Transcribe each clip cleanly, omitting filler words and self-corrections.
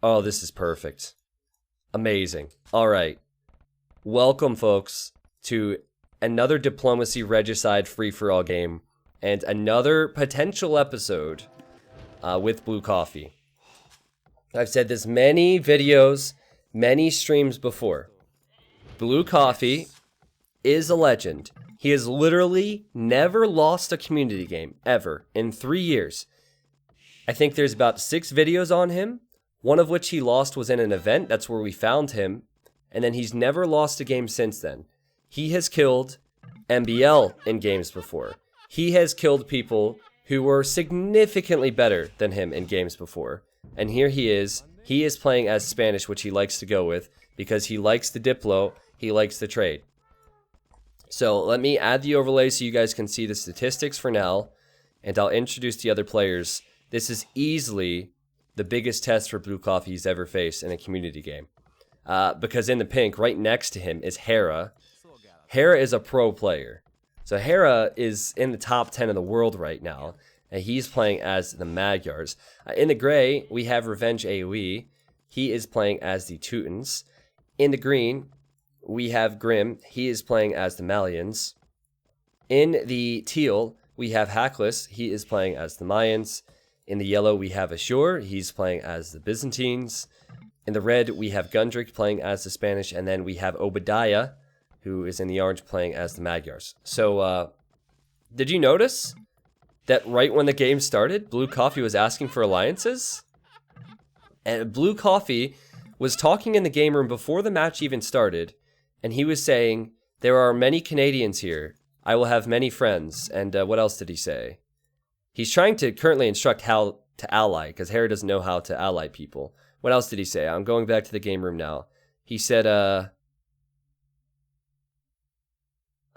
Oh, this is perfect. Amazing. All right. Welcome, folks, to another Diplomacy Regicide free-for-all game and another potential episode with Blue Coffee. I've said this many videos, many streams before. Blue Coffee is a legend. He has literally never lost a community game, ever, in 3 years. I think there's about 6 videos on him, one of which he lost was in an event. That's where we found him. And then he's never lost a game since then. He has killed MBL in games before. He has killed people who were significantly better than him in games before. And here he is. He is playing as Spanish, which he likes to go with, because he likes the Diplo, he likes the trade. So let me add the overlay so you guys can see the statistics for now, and I'll introduce the other players. This is easily the biggest test for Blue Coffee he's ever faced in a community game. Because in the pink, right next to him, is Hera. Hera is a pro player. So Hera is in the top 10 of the world right now, and he's playing as the Magyars. In the gray, we have Revenge AoE. He is playing as the Teutons. In the green, we have Grim. He is playing as the Malians. In the teal, we have Hackless. He is playing as the Mayans. In the yellow, we have Ashur. He's playing as the Byzantines. In the red, we have Gundrick playing as the Spanish. And then we have Obadiah, who is in the orange, playing as the Magyars. So, did you notice that right when the game started, Blue Coffee was asking for alliances? And Blue Coffee was talking in the game room before the match even started. And he was saying, there are many Canadians here. I will have many friends. And what else did he say? He's trying to currently instruct how to ally, because Hera doesn't know how to ally people. What else did he say? I'm going back to the game room now. He said,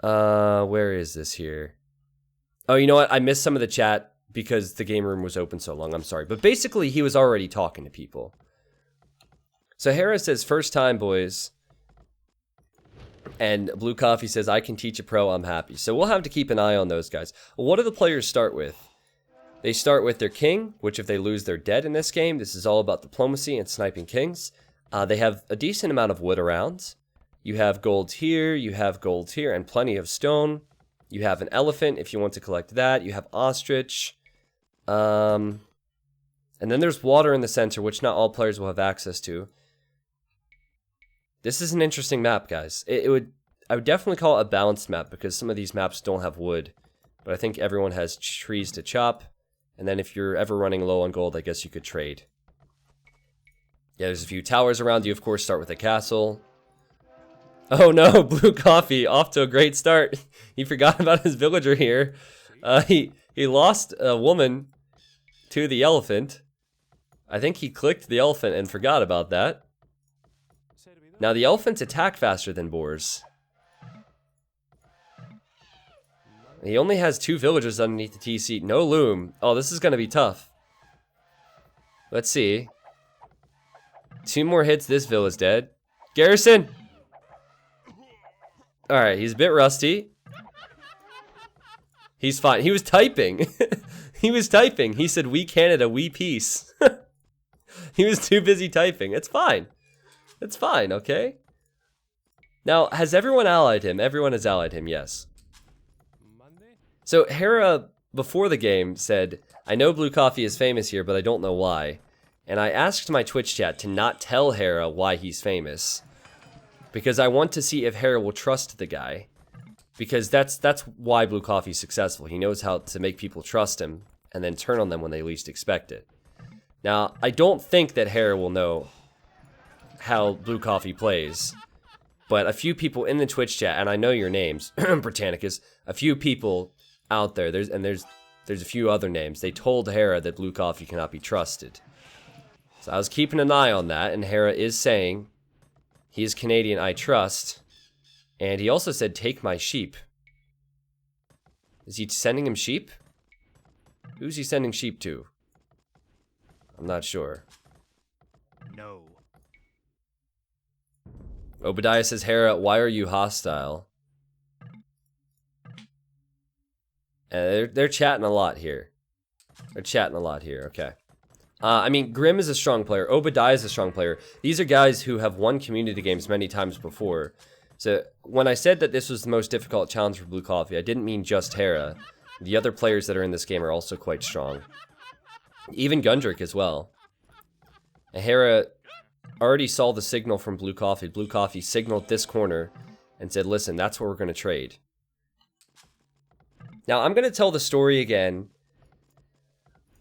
where is this here? Oh, you know what? I missed some of the chat because the game room was open so long. I'm sorry. But basically, he was already talking to people. So Hera says, first time, boys. And Blue Coffee says, I can teach a pro, I'm happy. So we'll have to keep an eye on those guys. What do the players start with? They start with their king, which if they lose, they're dead in this game. This is all about diplomacy and sniping kings. They have a decent amount of wood around. You have gold here, you have gold here, and plenty of stone. You have an elephant if you want to collect that. You have ostrich. And then there's water in the center, which not all players will have access to. This is an interesting map, guys. I would definitely call it a balanced map because some of these maps don't have wood. But I think everyone has trees to chop. And then if you're ever running low on gold, I guess you could trade. Yeah, there's a few towers around you. Of course, start with a castle. Oh no, Blue Coffee off to a great start. He forgot about his villager here. He lost a woman to the elephant. I think he clicked the elephant and forgot about that. Now the elephants attack faster than boars. He only has 2 villagers underneath the TC. No loom. Oh, this is going to be tough. Let's see. 2 more hits, this villa's dead. Garrison! Alright, he's a bit rusty. He's fine. He was typing. He was typing. He said, we Canada, we peace. He was too busy typing. It's fine. It's fine, okay? Now, has everyone allied him? Everyone has allied him, yes. So Hera, before the game, said, I know Blue Coffee is famous here, but I don't know why. And I asked my Twitch chat to not tell Hera why he's famous. Because I want to see if Hera will trust the guy. Because that's why Blue Coffee is successful. He knows how to make people trust him, and then turn on them when they least expect it. Now, I don't think that Hera will know how Blue Coffee plays. But a few people in the Twitch chat, and I know your names, Britannicus, a few people out there, there's a few other names. They told Hera that Blue Coffee cannot be trusted. So I was keeping an eye on that, and Hera is saying, he is Canadian, I trust. And he also said, take my sheep. Is he sending him sheep? Who's he sending sheep to? I'm not sure. No. Obadiah says, Hera, why are you hostile? They're chatting a lot here. They're chatting a lot here, okay. I mean, Grim is a strong player. Obadiah is a strong player. These are guys who have won community games many times before. So when I said that this was the most difficult challenge for Blue Coffee, I didn't mean just Hera. The other players that are in this game are also quite strong. Even Gundrick as well. And Hera already saw the signal from Blue Coffee. Blue Coffee signaled this corner and said, listen, that's where we're going to trade. Now, I'm going to tell the story again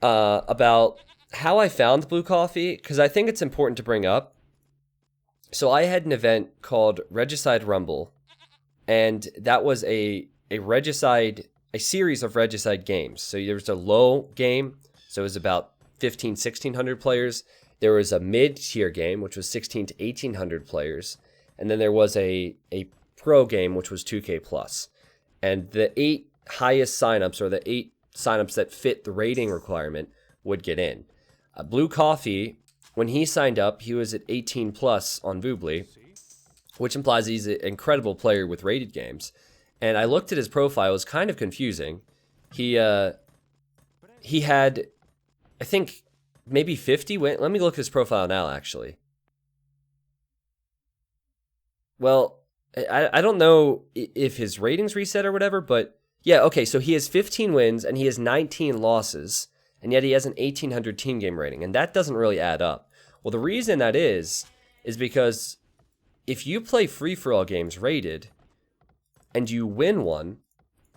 about how I found Blue Coffee, because I think it's important to bring up. So I had an event called Regicide Rumble, and that was a series of Regicide games. So there was a low game, so it was about 1,600 players. There was a mid-tier game, which was 1,600 to 1,800 players, and then there was a pro game, which was 2K plus. And the 8 highest signups, or the 8 signups that fit the rating requirement, would get in. Blue Coffee, when he signed up, he was at 18 plus on Voobly, which implies he's an incredible player with rated games. And I looked at his profile; it was kind of confusing. He had, I think, maybe 50 wins. Let me look at his profile now, actually. Well, I don't know if his ratings reset or whatever, but yeah, okay, so he has 15 wins and he has 19 losses, and yet he has an 1,800 team game rating, and that doesn't really add up. Well, the reason that is because if you play free-for-all games rated and you win one,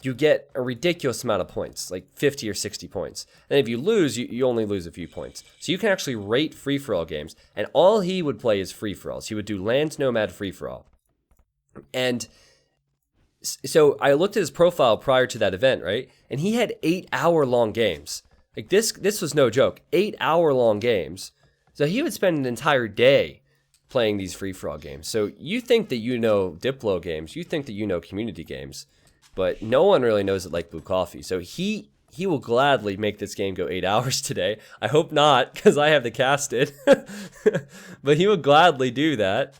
you get a ridiculous amount of points, like 50 or 60 points. And if you lose, you only lose a few points. So you can actually rate free-for-all games, and all he would play is free-for-alls. He would do Land Nomad free-for-all. And so I looked at his profile prior to that event, right? And he had 8-hour-long games. Like this was no joke. 8-hour-long games. So he would spend an entire day playing these free-for-all games. So you think that you know Diplo games, you think that you know community games, but no one really knows it like Blue Coffee. So he will gladly make this game go 8 hours today. I hope not, because I have to cast it. But he will gladly do that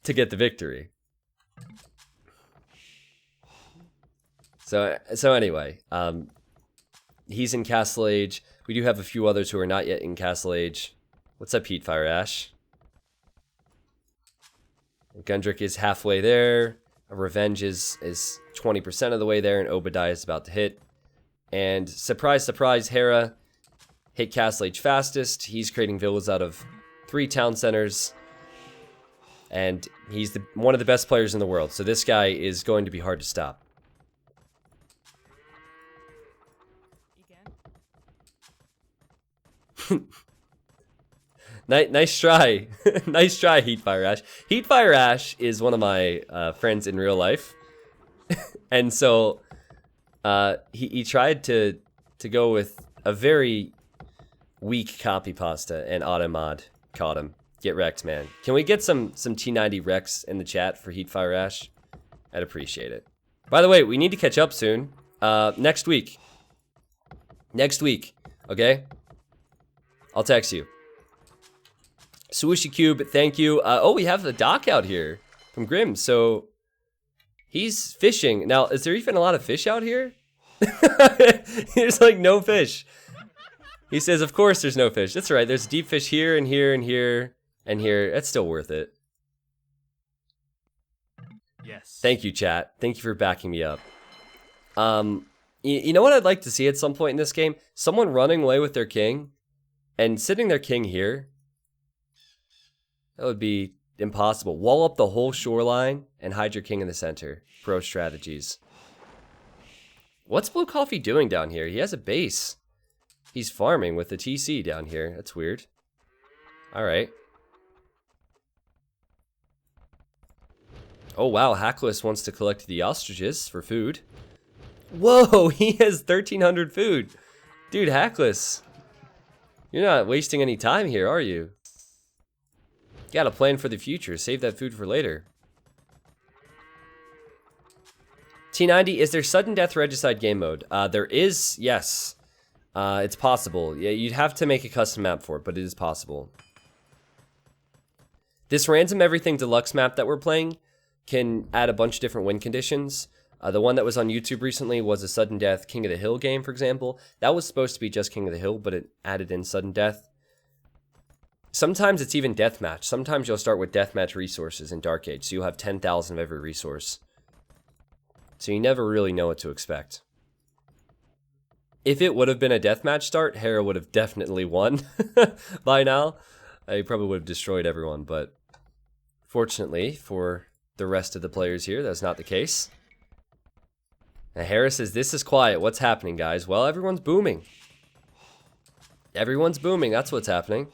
to get the victory. So anyway, he's in Castle Age. We do have a few others who are not yet in Castle Age. What's up, Heatfire Ash? Gundrick is halfway there. Revenge is 20% of the way there, and Obadiah is about to hit. And surprise, surprise, Hera hit Castle Age fastest. He's creating villas out of 3 town centers. And he's one of the best players in the world. So this guy is going to be hard to stop. Nice try. Nice try, Heatfire Ash. Heatfire Ash is one of my friends in real life. And so he tried to go with a very weak copy pasta, and Automod caught him. Get wrecked, man. Can we get some T90 Rex in the chat for Heatfire Ash? I'd appreciate it. By the way, we need to catch up soon. Next week. Next week, okay? I'll text you. Sushi Cube, thank you. Oh, we have the dock out here from Grim. So he's fishing. Now, is there even a lot of fish out here? There's like no fish. He says, of course there's no fish. That's right. There's deep fish here and here and here and here. That's still worth it. Yes. Thank you, chat. Thank you for backing me up. You know what I'd like to see at some point in this game? Someone running away with their king and sitting their king here. That would be impossible. Wall up the whole shoreline and hide your king in the center. Pro strategies. What's Blue Coffee doing down here? He has a base. He's farming with the TC down here. That's weird. Alright. Oh wow, Hackless wants to collect the ostriches for food. Whoa, he has 1,300 food. Dude, Hackless. You're not wasting any time here, are you? You gotta plan for the future. Save that food for later. T90, is there sudden death regicide game mode? There is, yes. It's possible. Yeah, you'd have to make a custom map for it, but it is possible. This random everything deluxe map that we're playing can add a bunch of different win conditions. The one that was on YouTube recently was a sudden death King of the Hill game, for example. That was supposed to be just King of the Hill, but it added in sudden death. Sometimes it's even deathmatch. Sometimes you'll start with deathmatch resources in Dark Age, so you'll have 10,000 of every resource. So you never really know what to expect. If it would have been a deathmatch start, Hera would have definitely won by now. He probably would have destroyed everyone, but fortunately for the rest of the players here, that's not the case. Now Hera says, this is quiet. What's happening, guys? Well, everyone's booming. Everyone's booming. That's what's happening.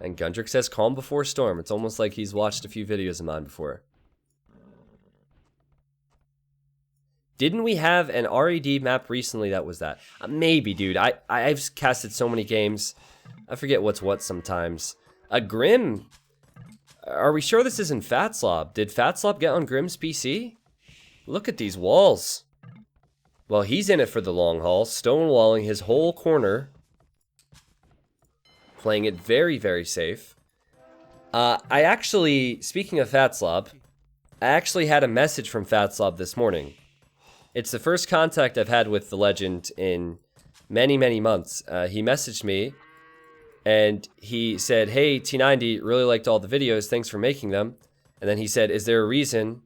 And Gundrick says, calm before storm. It's almost like he's watched a few videos of mine before. Didn't we have an RED map recently that was that? Maybe, dude. I've casted so many games. I forget what's what sometimes. Grim. Are we sure this isn't Fatslob? Did Fatslob get on Grim's PC? Look at these walls. Well, he's in it for the long haul. Stonewalling his whole corner. Playing it very, very safe. I actually, speaking of Fatslob, I actually had a message from Fatslob this morning. It's the first contact I've had with the legend in many, many months. He messaged me and he said, hey, T90, really liked all the videos. Thanks for making them. And then he said, is there a reason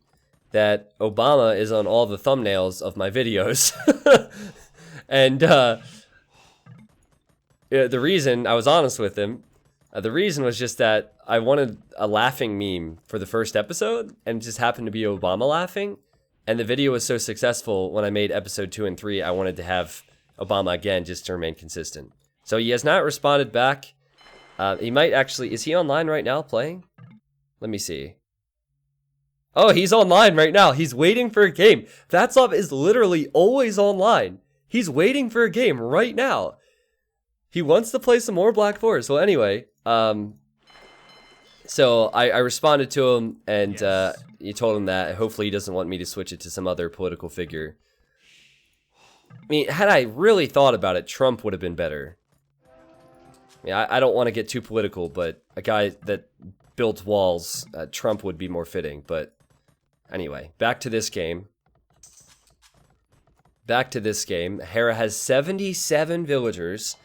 that Obama is on all the thumbnails of my videos? And the reason, I was honest with him, the reason was just that I wanted a laughing meme for the first episode, and it just happened to be Obama laughing. And the video was so successful when I made episode 2 and 3, I wanted to have Obama again just to remain consistent. So he has not responded back. He might actually, is he online right now playing? Let me see. Oh, he's online right now. He's waiting for a game. Fatslob is literally always online. He's waiting for a game right now. He wants to play some more Black Forest. Well, anyway, so I responded to him, and he told him that hopefully he doesn't want me to switch it to some other political figure. I mean, had I really thought about it, Trump would have been better. Yeah, I don't want to get too political, but a guy that builds walls, Trump would be more fitting. But anyway, back to this game. Hera has 77 villagers.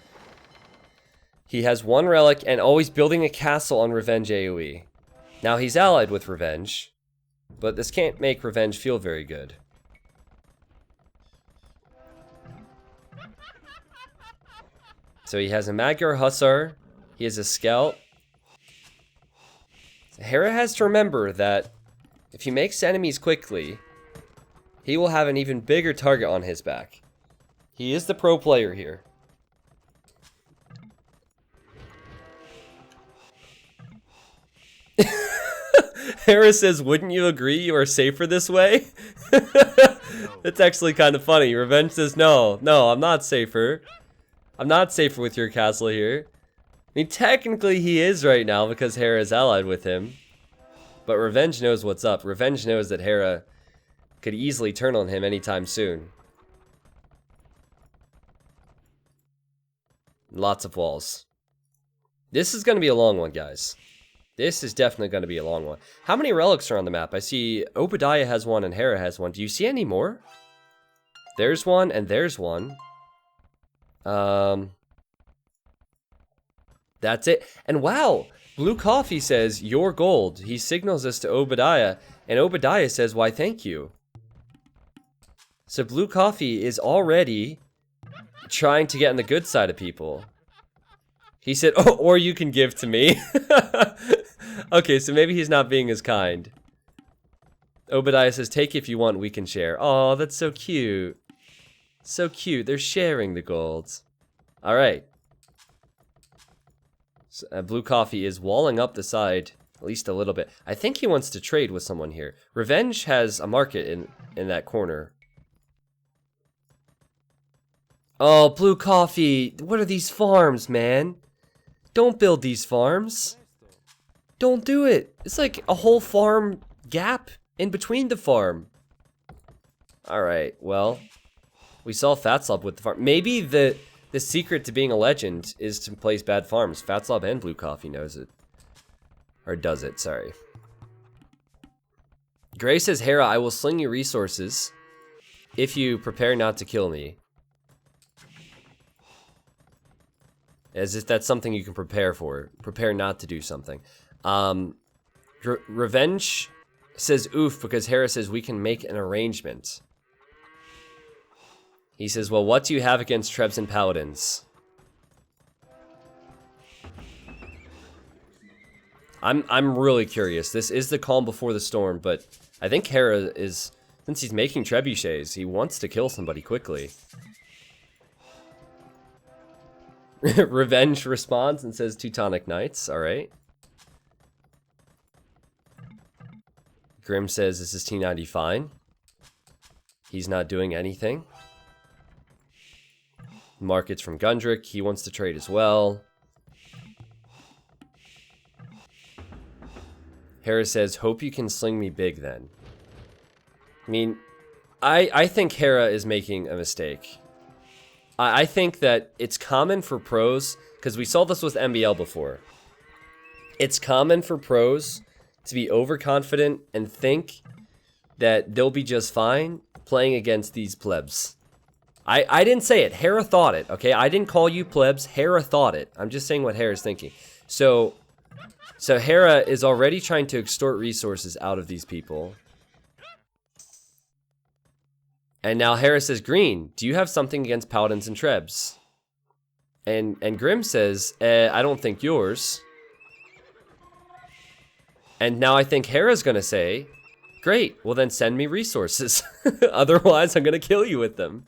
He has 1 relic and always building a castle on Revenge AoE. Now he's allied with Revenge, but this can't make Revenge feel very good. So he has a Magyar Hussar, he has a Scout. Hera has to remember that if he makes enemies quickly, he will have an even bigger target on his back. He is the pro player here. Hera says, wouldn't you agree you are safer this way? It's actually kind of funny. Revenge says, no, I'm not safer. I'm not safer with your castle here. I mean, technically he is right now because Hera is allied with him. But Revenge knows what's up. Revenge knows that Hera could easily turn on him anytime soon. Lots of walls. This is going to be a long one, guys. This is definitely going to be a long one. How many relics are on the map? I see Obadiah has 1 and Hera has 1. Do you see any more? There's 1 and there's 1. That's it. And wow, Blue Coffee says, your gold. He signals this to Obadiah, and Obadiah says, why, thank you. So Blue Coffee is already trying to get on the good side of people. He said, oh, or you can give to me. Okay, so maybe he's not being as kind. Obadiah says, take if you want, we can share. Oh, that's so cute. So cute. They're sharing the golds. All right. So, Blue Coffee is walling up the side at least a little bit. I think he wants to trade with someone here. Revenge has a market in that corner. Oh, Blue Coffee. What are these farms, man? Don't build these farms. Don't do it. It's like a whole farm gap in between the farm. All right, well, we saw Fatslob with the farm. Maybe the secret to being a legend is to place bad farms. Fatslob and Blue Coffee knows it. Or does it, sorry. Gray says, Hera, I will sling you resources if you prepare not to kill me. As if that's something you can prepare for. Prepare not to do something. Revenge says oof because Hera says we can make an arrangement. He says, well, what do you have against Trebs and Paladins? I'm really curious. This is the calm before the storm, but I think Hera is, since he's making trebuchets, he wants to kill somebody quickly. Revenge responds and says Teutonic Knights. All right. Grim says, is this T90 fine? He's not doing anything. Markets from Gundrick. He wants to trade as well. Hera says, hope you can sling me big then. I mean, I think Hera is making a mistake. I think that it's common for pros, because we saw this with MBL before. It's common for pros to be overconfident and think that they'll be just fine playing against these plebs. I didn't say it. Hera thought it, okay? I didn't call you plebs. Hera thought it. I'm just saying what Hera's thinking. So Hera is already trying to extort resources out of these people. And now Hera says, Green, do you have something against Paladins and Trebs? And Grim says, I don't think yours. And now I think Hera's gonna say, great, well then send me resources. Otherwise, I'm gonna kill you with them.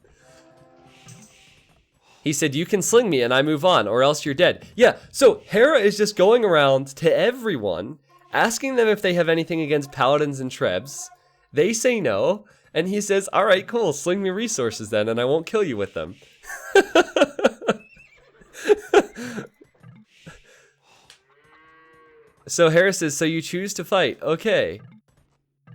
He said, you can sling me and I move on, or else you're dead. Yeah, so Hera is just going around to everyone, asking them if they have anything against Paladins and Trebs. They say no, and he says, all right, cool, sling me resources then, and I won't kill you with them. So Hera says, so you choose to fight, okay.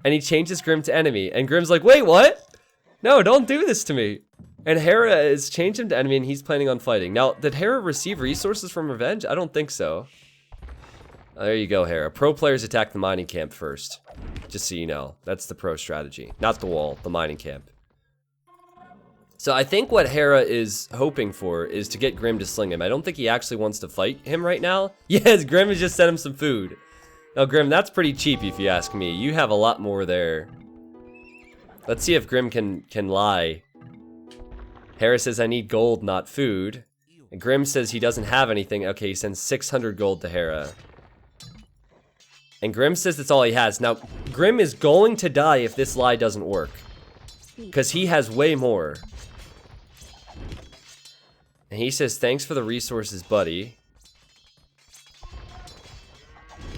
And he changes Grim to enemy, and Grim's like, wait, what? No, don't do this to me. And Hera has changed him to enemy, and he's planning on fighting. Now, did Hera receive resources from Revenge? I don't think so. There you go, Hera. Pro players attack the mining camp first. Just so you know. That's the pro strategy. Not the wall, the mining camp. So I think what Hera is hoping for is to get Grim to sling him. I don't think he actually wants to fight him right now. Yes, Grim has just sent him some food. Now, Grim, that's pretty cheap if you ask me. You have a lot more there. Let's see if Grim can lie. Hera says, I need gold, not food. And Grim says he doesn't have anything. Okay, he sends 600 gold to Hera. And Grim says that's all he has. Now, Grim is going to die if this lie doesn't work. Because he has way more. And he says, thanks for the resources, buddy.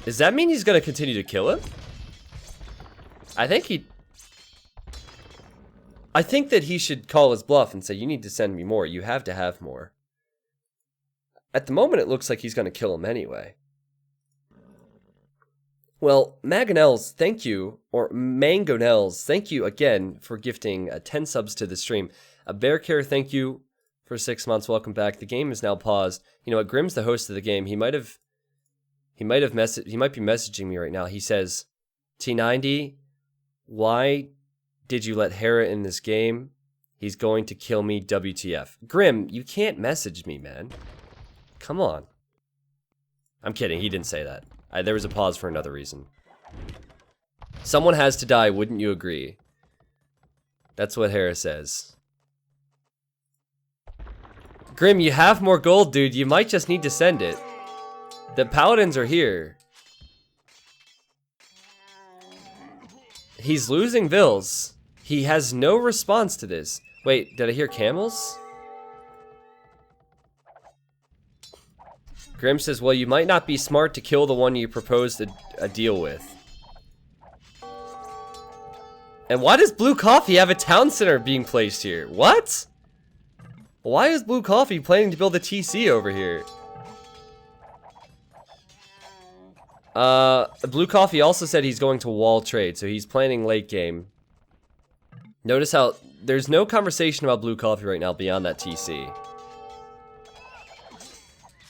Does that mean he's going to continue to kill him? I think that he should call his bluff and say, you need to send me more. You have to have more. At the moment, it looks like he's going to kill him anyway. Well, Maganels, thank you, or Mangonels, thank you again for gifting 10 subs to the stream. Bearcare, thank you for 6 months. Welcome back. The game is now paused. You know what? Grim's the host of the game. He might be messaging me right now. He says, T90, why did you let Hera in this game? He's going to kill me, WTF. Grim, you can't message me, man. Come on. I'm kidding, he didn't say that. There was a pause for another reason. Someone has to die, wouldn't you agree? That's what Hera says. Grim, you have more gold, dude. You might just need to send it. The Paladins are here. He's losing Vils. He has no response to this. Wait, did I hear camels? Grim says, well, you might not be smart to kill the one you proposed a deal with. And why does Blue Coffee have a town center being placed here? What? Why is Blue Coffee planning to build a TC over here? Blue Coffee also said he's going to wall trade, so he's planning late game. Notice how there's no conversation about Blue Coffee right now beyond that TC.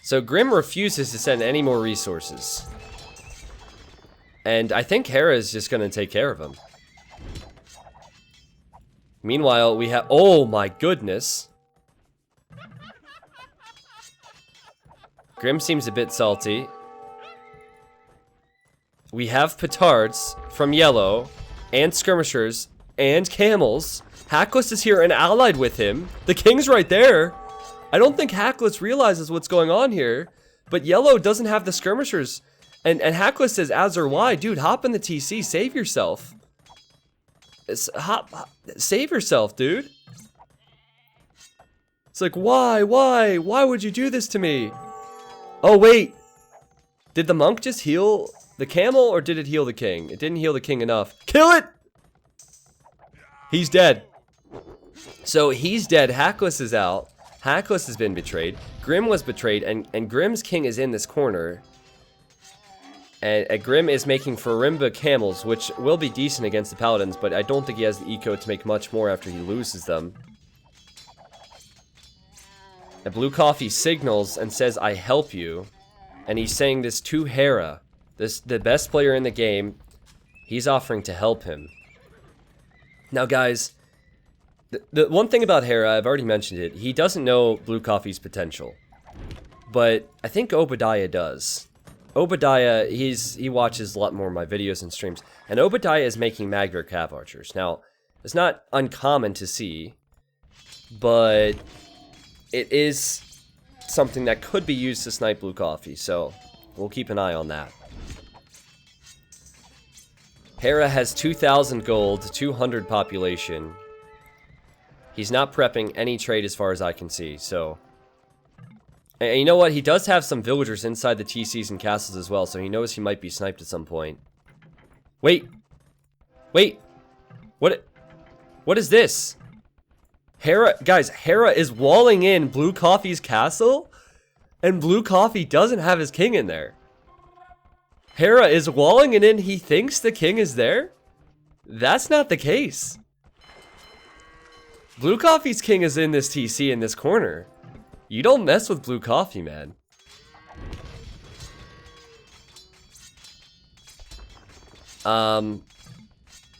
So Grim refuses to send any more resources. And I think Hera is just going to take care of him. Meanwhile, we have... Oh my goodness. Grim seems a bit salty. We have petards from yellow, and skirmishers, and camels. Hackless is here and allied with him. The king's right there. I don't think Hackless realizes what's going on here, but yellow doesn't have the skirmishers. And Hackless says, as or why? Dude, hop in the TC, save yourself. Save yourself, dude. It's like, why? Why would you do this to me? Oh, wait. Did the monk just heal the camel, or did it heal the king? It didn't heal the king enough. Kill it! He's dead. So he's dead. Hackless is out. Hackless has been betrayed. Grim was betrayed, and Grim's king is in this corner. And Grim is making Farimba camels, which will be decent against the paladins, but I don't think he has the eco to make much more after he loses them. And Blue Coffee signals and says, I help you. And he's saying this to Hera, the best player in the game. He's offering to help him. Now, guys, the one thing about Hera, I've already mentioned it, he doesn't know Blue Coffee's potential. But I think Obadiah does. Obadiah, he watches a lot more of my videos and streams, and Obadiah is making Magdar Cav Archers. Now, it's not uncommon to see, but it is something that could be used to snipe Blue Coffee, so we'll keep an eye on that. Hera has 2,000 gold, 200 population. He's not prepping any trade as far as I can see, so... And you know what? He does have some villagers inside the TCs and castles as well, so he knows he might be sniped at some point. Wait! Wait! What is this? Hera, guys, Hera is walling in Blue Coffee's castle, and Blue Coffee doesn't have his king in there. Hera is walling it in, he thinks the king is there? That's not the case. Blue Coffee's king is in this TC in this corner. You don't mess with Blue Coffee, man.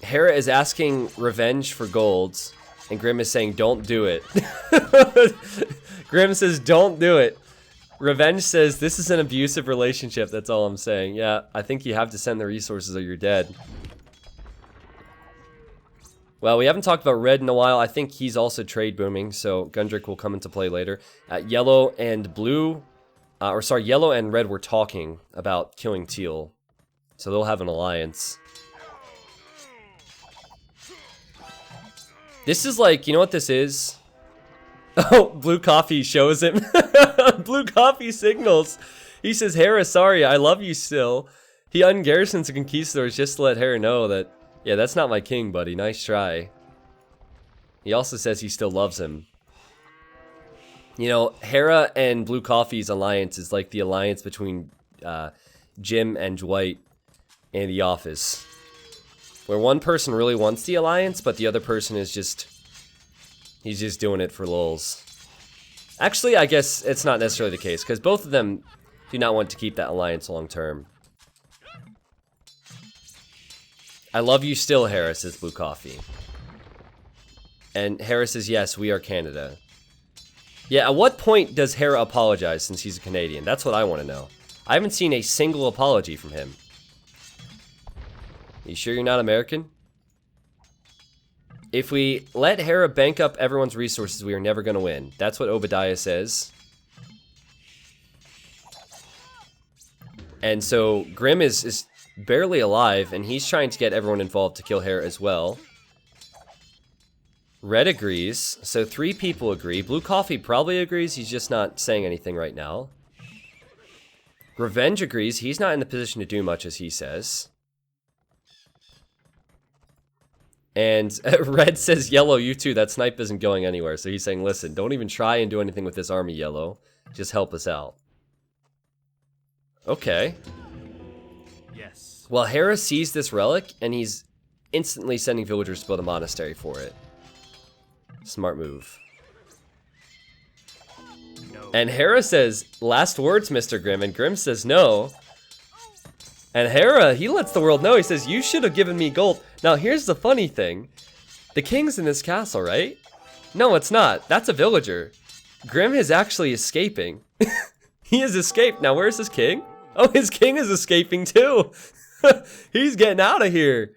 Hera is asking revenge for golds, and Grim is saying, don't do it. Grim says, don't do it. Revenge says, this is an abusive relationship, that's all I'm saying. Yeah, I think you have to send the resources or you're dead. Well, we haven't talked about Red in a while. I think he's also trade booming, so Gundrick will come into play later. Yellow and Blue, Yellow and Red were talking about killing Teal, so they'll have an alliance. This is like, you know what this is? Oh, Blue Coffee shows him. Blue Coffee signals. He says, Hera, sorry, I love you still. He ungarrisons the Conquistadors just to let Hera know that, yeah, that's not my king, buddy. Nice try. He also says he still loves him. You know, Hera and Blue Coffee's alliance is like the alliance between Jim and Dwight in The Office. Where one person really wants the alliance, but the other person is just... he's just doing it for lulz. Actually, I guess it's not necessarily the case, because both of them do not want to keep that alliance long term. I love you still, Hera, says Blue Coffee. And Hera says, yes, we are Canada. Yeah, at what point does Hera apologize since he's a Canadian? That's what I want to know. I haven't seen a single apology from him. You sure you're not American? If we let Hera bank up everyone's resources, we are never going to win. That's what Obadiah says. And so Grim is barely alive, and he's trying to get everyone involved to kill Hera as well. Red agrees, so 3 people agree. Blue Coffee probably agrees, he's just not saying anything right now. Revenge agrees, he's not in the position to do much, as he says. And Red says, Yellow, you too, that snipe isn't going anywhere. So he's saying, listen, don't even try and do anything with this army, Yellow. Just help us out. Okay. Yes. Well, Hera sees this relic, and he's instantly sending villagers to build a monastery for it. Smart move. No. And Hera says, last words, Mr. Grim, and Grim says no. And Hera, he lets the world know, he says, you should have given me gold. Now, here's the funny thing. The king's in this castle, right? No, it's not. That's a villager. Grim is actually escaping. He has escaped. Now, where's his king? Oh, his king is escaping too. He's getting out of here.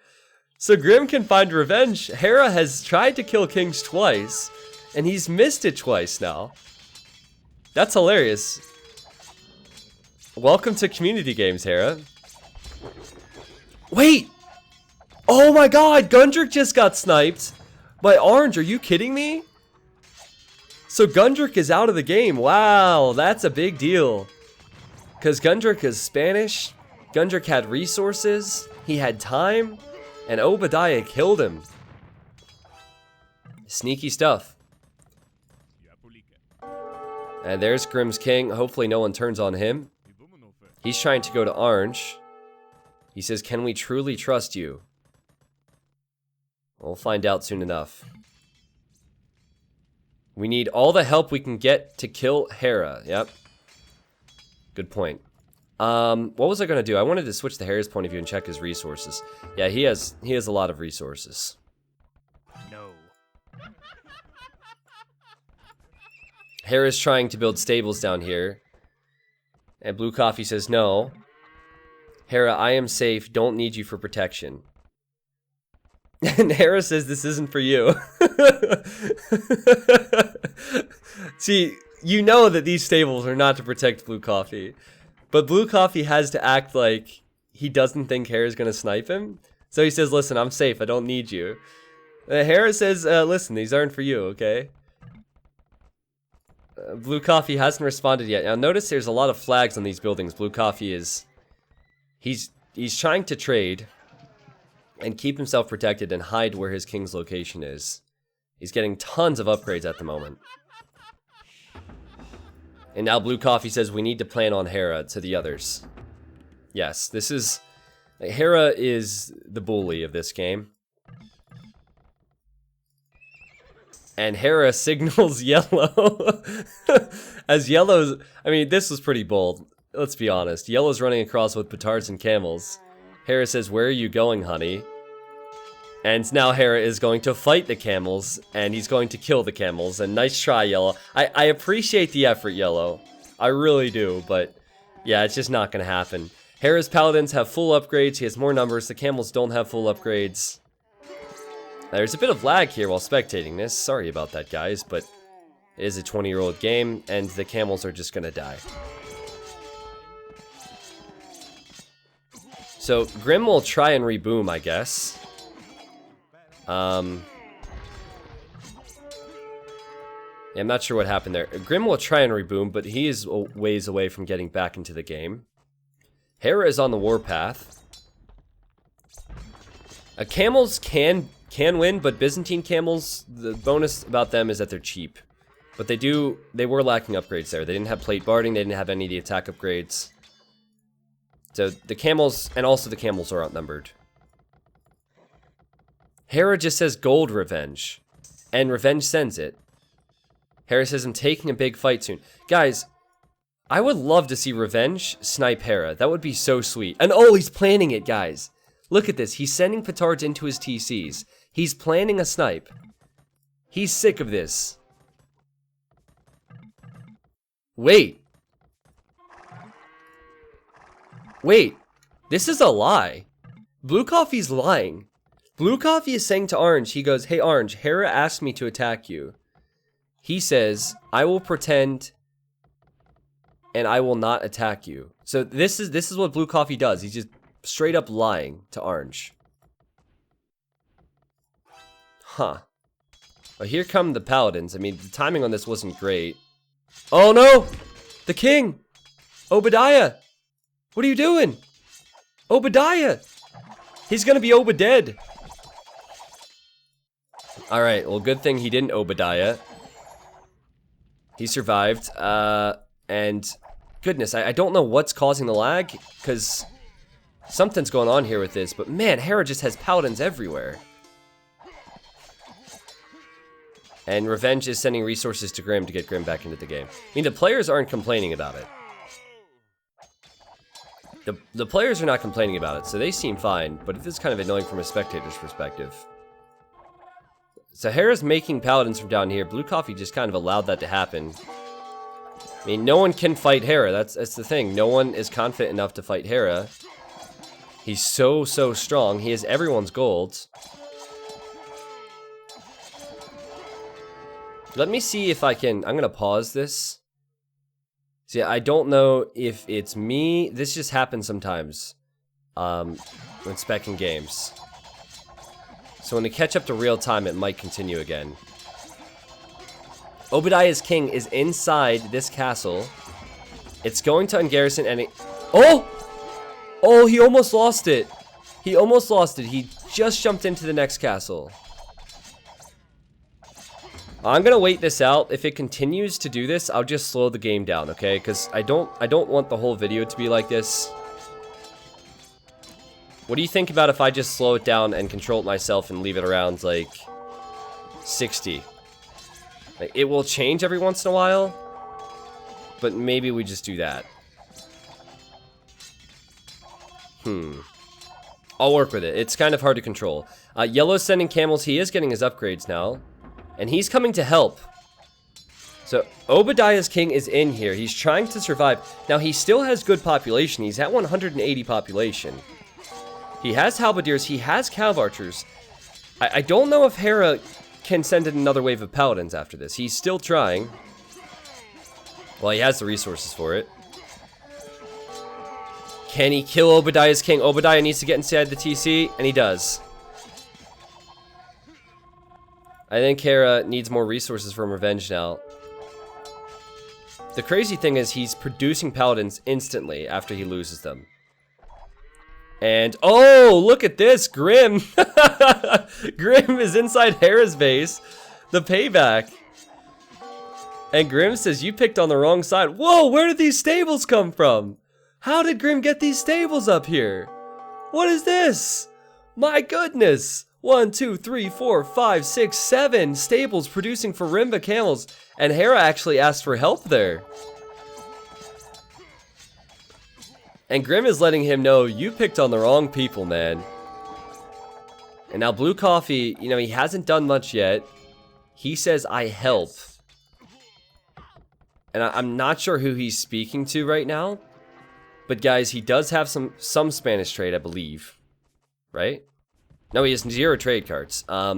So Grim can find revenge. Hera has tried to kill kings twice, and he's missed it twice now. That's hilarious. Welcome to community games, Hera. Wait! Oh my god, Gundrick just got sniped by Orange. Are you kidding me? So Gundrick is out of the game. Wow, that's a big deal. Because Gundrick is Spanish. Gundrick had resources. He had time. And Obadiah killed him. Sneaky stuff. And there's Grim's king. Hopefully no one turns on him. He's trying to go to Orange. He says, can we truly trust you? We'll find out soon enough. We need all the help we can get to kill Hera. Yep. Good point. What was I going to do? I wanted to switch to Hera's point of view and check his resources. Yeah, he has a lot of resources. No. Hera's trying to build stables down here. And Blue Coffee says, no. Hera, I am safe. Don't need you for protection. And Hera says, this isn't for you. See, you know that these stables are not to protect Blue Coffee. But Blue Coffee has to act like he doesn't think Hera's going to snipe him. So he says, listen, I'm safe. I don't need you. Hera says, listen, these aren't for you, okay? Blue Coffee hasn't responded yet. Now notice there's a lot of flags on these buildings. Blue Coffee is... He's trying to trade and keep himself protected and hide where his king's location is. He's getting tons of upgrades at the moment. And now Blue Coffee says we need to plan on Hera to the others. Yes, this is... Hera is the bully of this game. And Hera signals yellow. As yellow's... I mean, this was pretty bold. Let's be honest. Yellow's running across with petards and camels. Hera says, where are you going, honey? And now Hera is going to fight the camels, and he's going to kill the camels. And nice try, Yellow. I appreciate the effort, Yellow. I really do, but yeah, it's just not going to happen. Hera's paladins have full upgrades. He has more numbers. The camels don't have full upgrades. There's a bit of lag here while spectating this. Sorry about that, guys, but it is a 20-year-old game, and the camels are just going to die. So, Grim will try and reboom, I guess. Yeah, I'm not sure what happened there. Grim will try and reboom, but he is ways away from getting back into the game. Hera is on the warpath. Camels can win, but Byzantine camels, the bonus about them is that they're cheap. But they were lacking upgrades there. They didn't have plate barding, they didn't have any of the attack upgrades. So the camels, and also the camels are outnumbered. Hera just says gold revenge. And revenge sends it. Hera says, I'm taking a big fight soon. Guys, I would love to see Revenge snipe Hera. That would be so sweet. And oh, he's planning it, guys. Look at this. He's sending petards into his TCs. He's planning a snipe. He's sick of this. Wait. Wait. This is a lie. Blue Coffee's lying. Blue Coffee is saying to Orange, he goes, hey Orange, Hera asked me to attack you. He says, I will pretend and I will not attack you. So this is what Blue Coffee does. He's just straight up lying to Orange. Huh. Well, here come the Paladins. I mean, the timing on this wasn't great. Oh no! The king! Obadiah! What are you doing? Obadiah! He's gonna be Obadiah. Alright, well, good thing he didn't Obadiah. He survived, and goodness, I don't know what's causing the lag, because something's going on here with this, but man, Hera just has paladins everywhere. And Revenge is sending resources to Grim to get Grim back into the game. I mean, the players aren't complaining about it. The players are not complaining about it, so they seem fine, but it is kind of annoying from a spectator's perspective. So Hera's making paladins from down here. Blue Coffee just kind of allowed that to happen. I mean, no one can fight Hera. That's the thing. No one is confident enough to fight Hera. He's so strong. He has everyone's gold. Let me see if I can... I'm going to pause this. See, I don't know if it's me. This just happens sometimes when speccing games. So when they catch up to real time, it might continue again. Obadiah's king is inside this castle. It's going to ungarrison and it... Oh! Oh, he almost lost it. He almost lost it. He just jumped into the next castle. I'm gonna wait this out. If it continues to do this, I'll just slow the game down, okay? Because I don't want the whole video to be like this. What do you think about if I just slow it down and control it myself and leave it around like 60? Like, it will change every once in a while, but maybe we just do that. I'll work with it. It's kind of hard to control. Yellow's sending camels. He is getting his upgrades now. And he's coming to help. So, Obadiah's king is in here. He's trying to survive. Now, he still has good population. He's at 180 population. He has halberdiers. He has cav archers. I don't know if Hera can send in another wave of paladins after this. He's still trying. Well, he has the resources for it. Can he kill Obadiah's king? Obadiah needs to get inside the TC, and he does. I think Hera needs more resources from Revenge now. The crazy thing is he's producing paladins instantly after he loses them. And, oh, look at this, Grim. Grim is inside Hera's base. The payback. And Grim says, you picked on the wrong side. Whoa, where did these stables come from? How did Grim get these stables up here? What is this? My goodness. 1, 2, 3, 4, 5, 6, 7 stables producing for Rimba camels. And Hera actually asked for help there. And Grim is letting him know, you picked on the wrong people, man. And now Blue Coffee, you know, he hasn't done much yet. He says, I help. And I'm not sure who he's speaking to right now. But guys, he does have some Spanish trade, I believe. Right? No, he has 0 trade cards. I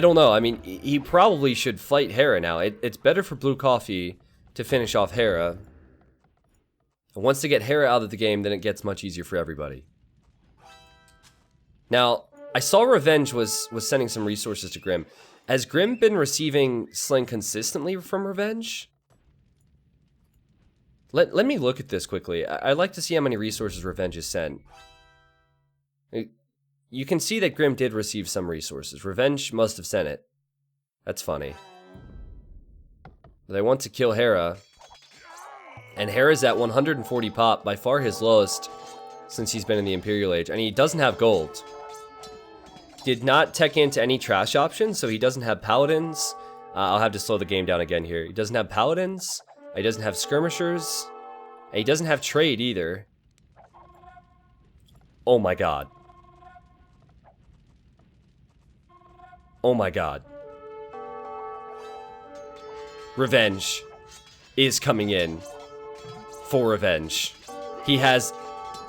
don't know. I mean, he probably should fight Hera now. It's better for Blue Coffee to finish off Hera. And once they get Hera out of the game, then it gets much easier for everybody. Now, I saw Revenge was sending some resources to Grim. Has Grim been receiving Sling consistently from Revenge? Let me look at this quickly. I'd like to see how many resources Revenge has sent. You can see that Grim did receive some resources. Revenge must have sent it. That's funny. They want to kill Hera. And Hera's at 140 pop, by far his lowest since he's been in the Imperial Age. And he doesn't have gold. Did not tech into any trash options, so he doesn't have paladins. I'll have to slow the game down again here. He doesn't have paladins. He doesn't have skirmishers. And he doesn't have trade either. Oh my god. Oh my god. Revenge is coming in for Revenge. He has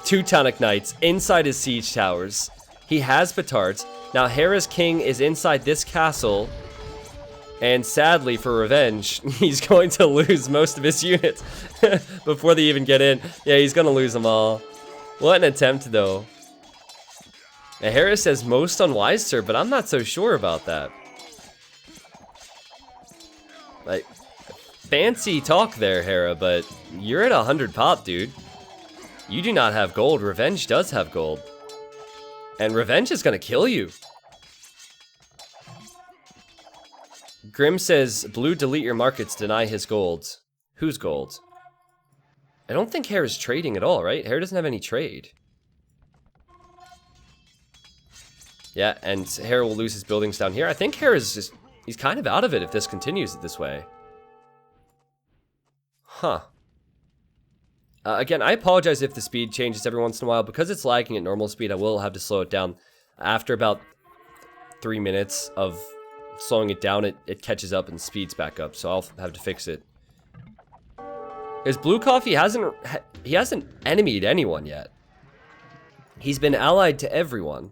2 Tonic Knights inside his siege towers. He has Petards. Now Hera's king is inside this castle. And sadly for Revenge, he's going to lose most of his units before they even get in. Yeah, he's going to lose them all. What an attempt, though. Now, Hera says most unwise, sir, but I'm not so sure about that. Like, fancy talk there, Hera, but you're at 100 pop, dude. You do not have gold. Revenge does have gold. And Revenge is going to kill you. Grim says, Blue, delete your markets, deny his gold. Whose gold? I don't think Hera's trading at all, right? Hera doesn't have any trade. Yeah, and Hera will lose his buildings down here. I think Hera's just... he's kind of out of it if this continues this way. Huh. Again, I apologize if the speed changes every once in a while. Because it's lagging at normal speed, I will have to slow it down. After about 3 minutes of slowing it down, it catches up and speeds back up, so I'll have to fix it. Because Blue Coffee hasn't enemied anyone yet. He's been allied to everyone.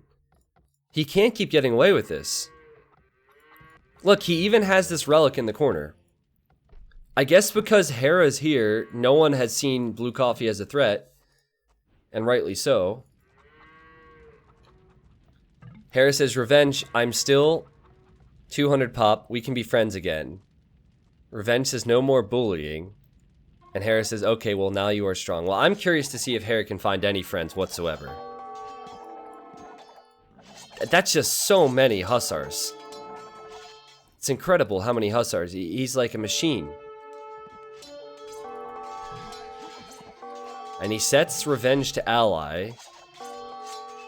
He can't keep getting away with this. Look, he even has this relic in the corner. I guess because Hera's here, no one has seen Blue Coffee as a threat. And rightly so. Hera says, Revenge, I'm still 200 pop. We can be friends again. Revenge says, no more bullying. And Hera says, okay, well, now you are strong. Well, I'm curious to see if Hera can find any friends whatsoever. That's just so many Hussars. It's incredible how many Hussars. He's like a machine. And he sets Revenge to ally.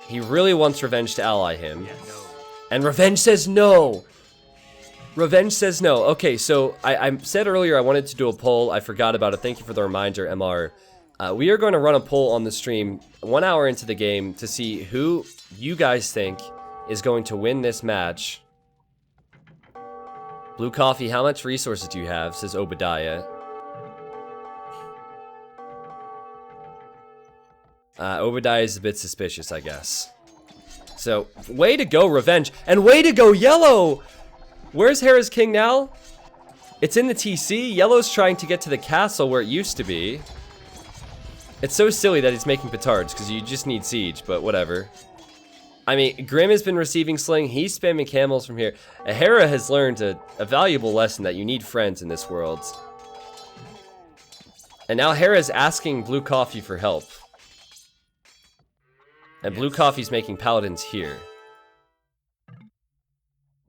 He really wants Revenge to ally him. Yeah, no. And Revenge says no! Revenge says no. Okay, so I said earlier I wanted to do a poll. I forgot about it. Thank you for the reminder, MR. We are going to run a poll on the stream 1 hour into the game to see who you guys think is going to win this match. Blue Coffee, how much resources do you have? Says Obadiah. Obadiah is a bit suspicious, I guess. So, way to go, Revenge. And way to go, Yellow! Where's Hera's king now? It's in the TC. Yellow's trying to get to the castle where it used to be. It's so silly that he's making petards, because you just need siege, but whatever. I mean, Grim has been receiving sling. He's spamming camels from here. Hera has learned a valuable lesson that you need friends in this world. And now Hera is asking Blue Coffee for help. And Blue Coffee's making paladins here.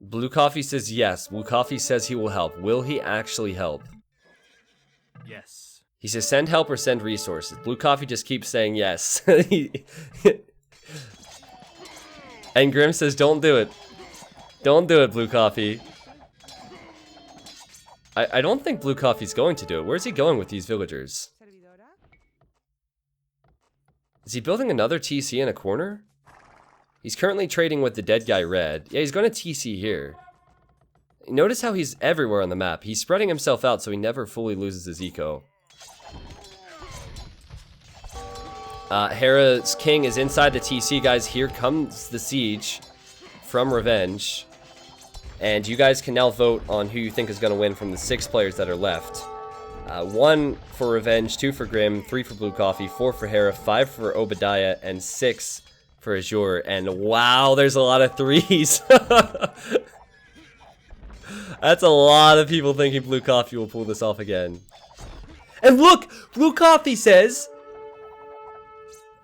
Blue Coffee says yes. Blue Coffee says he will help. Will he actually help? Yes. He says send help or send resources. Blue Coffee just keeps saying yes. And Grim says don't do it. Don't do it, Blue Coffee. I don't think Blue Coffee's going to do it. Where's he going with these villagers? Is he building another TC in a corner? He's currently trading with the dead guy Red. Yeah, he's going to TC here. Notice how he's everywhere on the map. He's spreading himself out so he never fully loses his eco. Hera's king is inside the TC, guys. Here comes the siege from Revenge. And you guys can now vote on who you think is going to win from the 6 players that are left. 1 for Revenge, 2 for Grim, 3 for Blue Coffee, 4 for Hera, 5 for Obadiah, and 6 for Azure. And wow, there's a lot of 3s. That's a lot of people thinking Blue Coffee will pull this off again. And look, Blue Coffee says...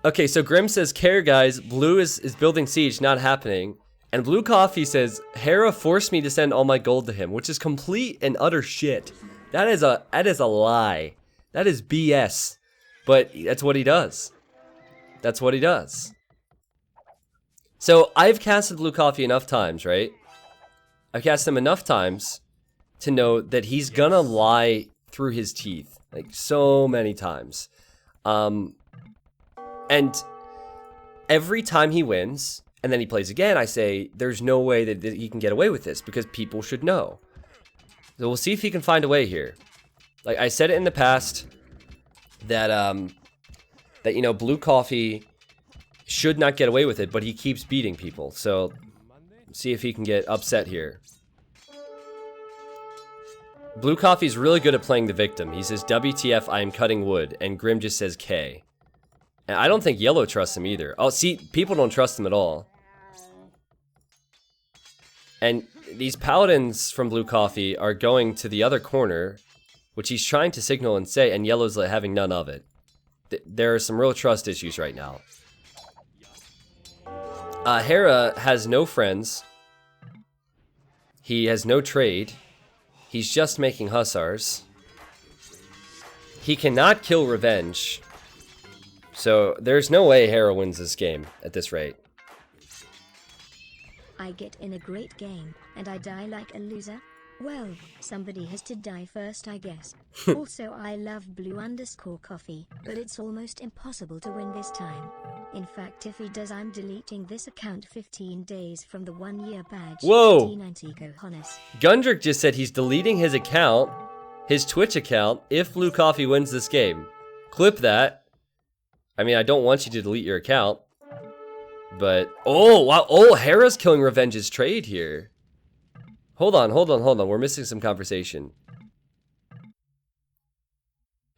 Okay, so Grim says, care guys, Blue is building siege, not happening. And Blue Coffee says, Hera forced me to send all my gold to him, which is complete and utter shit. That is a lie. That is BS. But that's what he does. That's what he does. So I've casted Blue Coffee enough times, right? I've cast him enough times to know that he's gonna lie through his teeth. Like so many times. And every time he wins, and then he plays again, I say, there's no way that he can get away with this because people should know. So we'll see if he can find a way here. Like I said it in the past that you know, Blue Coffee should not get away with it, but he keeps beating people. So see if he can get upset here. Blue Coffee's really good at playing the victim. He says WTF, I am cutting wood, and Grim just says K. And I don't think Yellow trusts him either. Oh, see, people don't trust him at all. And these paladins from Blue Coffee are going to the other corner, which he's trying to signal and say, and Yellow's like having none of it. There are some real trust issues right now. Hera has no friends. He has no trade. He's just making Hussars. He cannot kill Revenge. So there's no way Hera wins this game at this rate. I get in a great game, and I die like a loser. Well, somebody has to die first, I guess. Also, I love blue_coffee, but it's almost impossible to win this time. In fact, if he does, I'm deleting this account 15 days from the 1-year badge. Whoa! Cojones. Gundrick just said he's deleting his account, his Twitch account, if Blue Coffee wins this game. Clip that. I mean, I don't want you to delete your account. But, oh, wow. Oh, Hera's killing Revenge's trade here. Hold on. We're missing some conversation.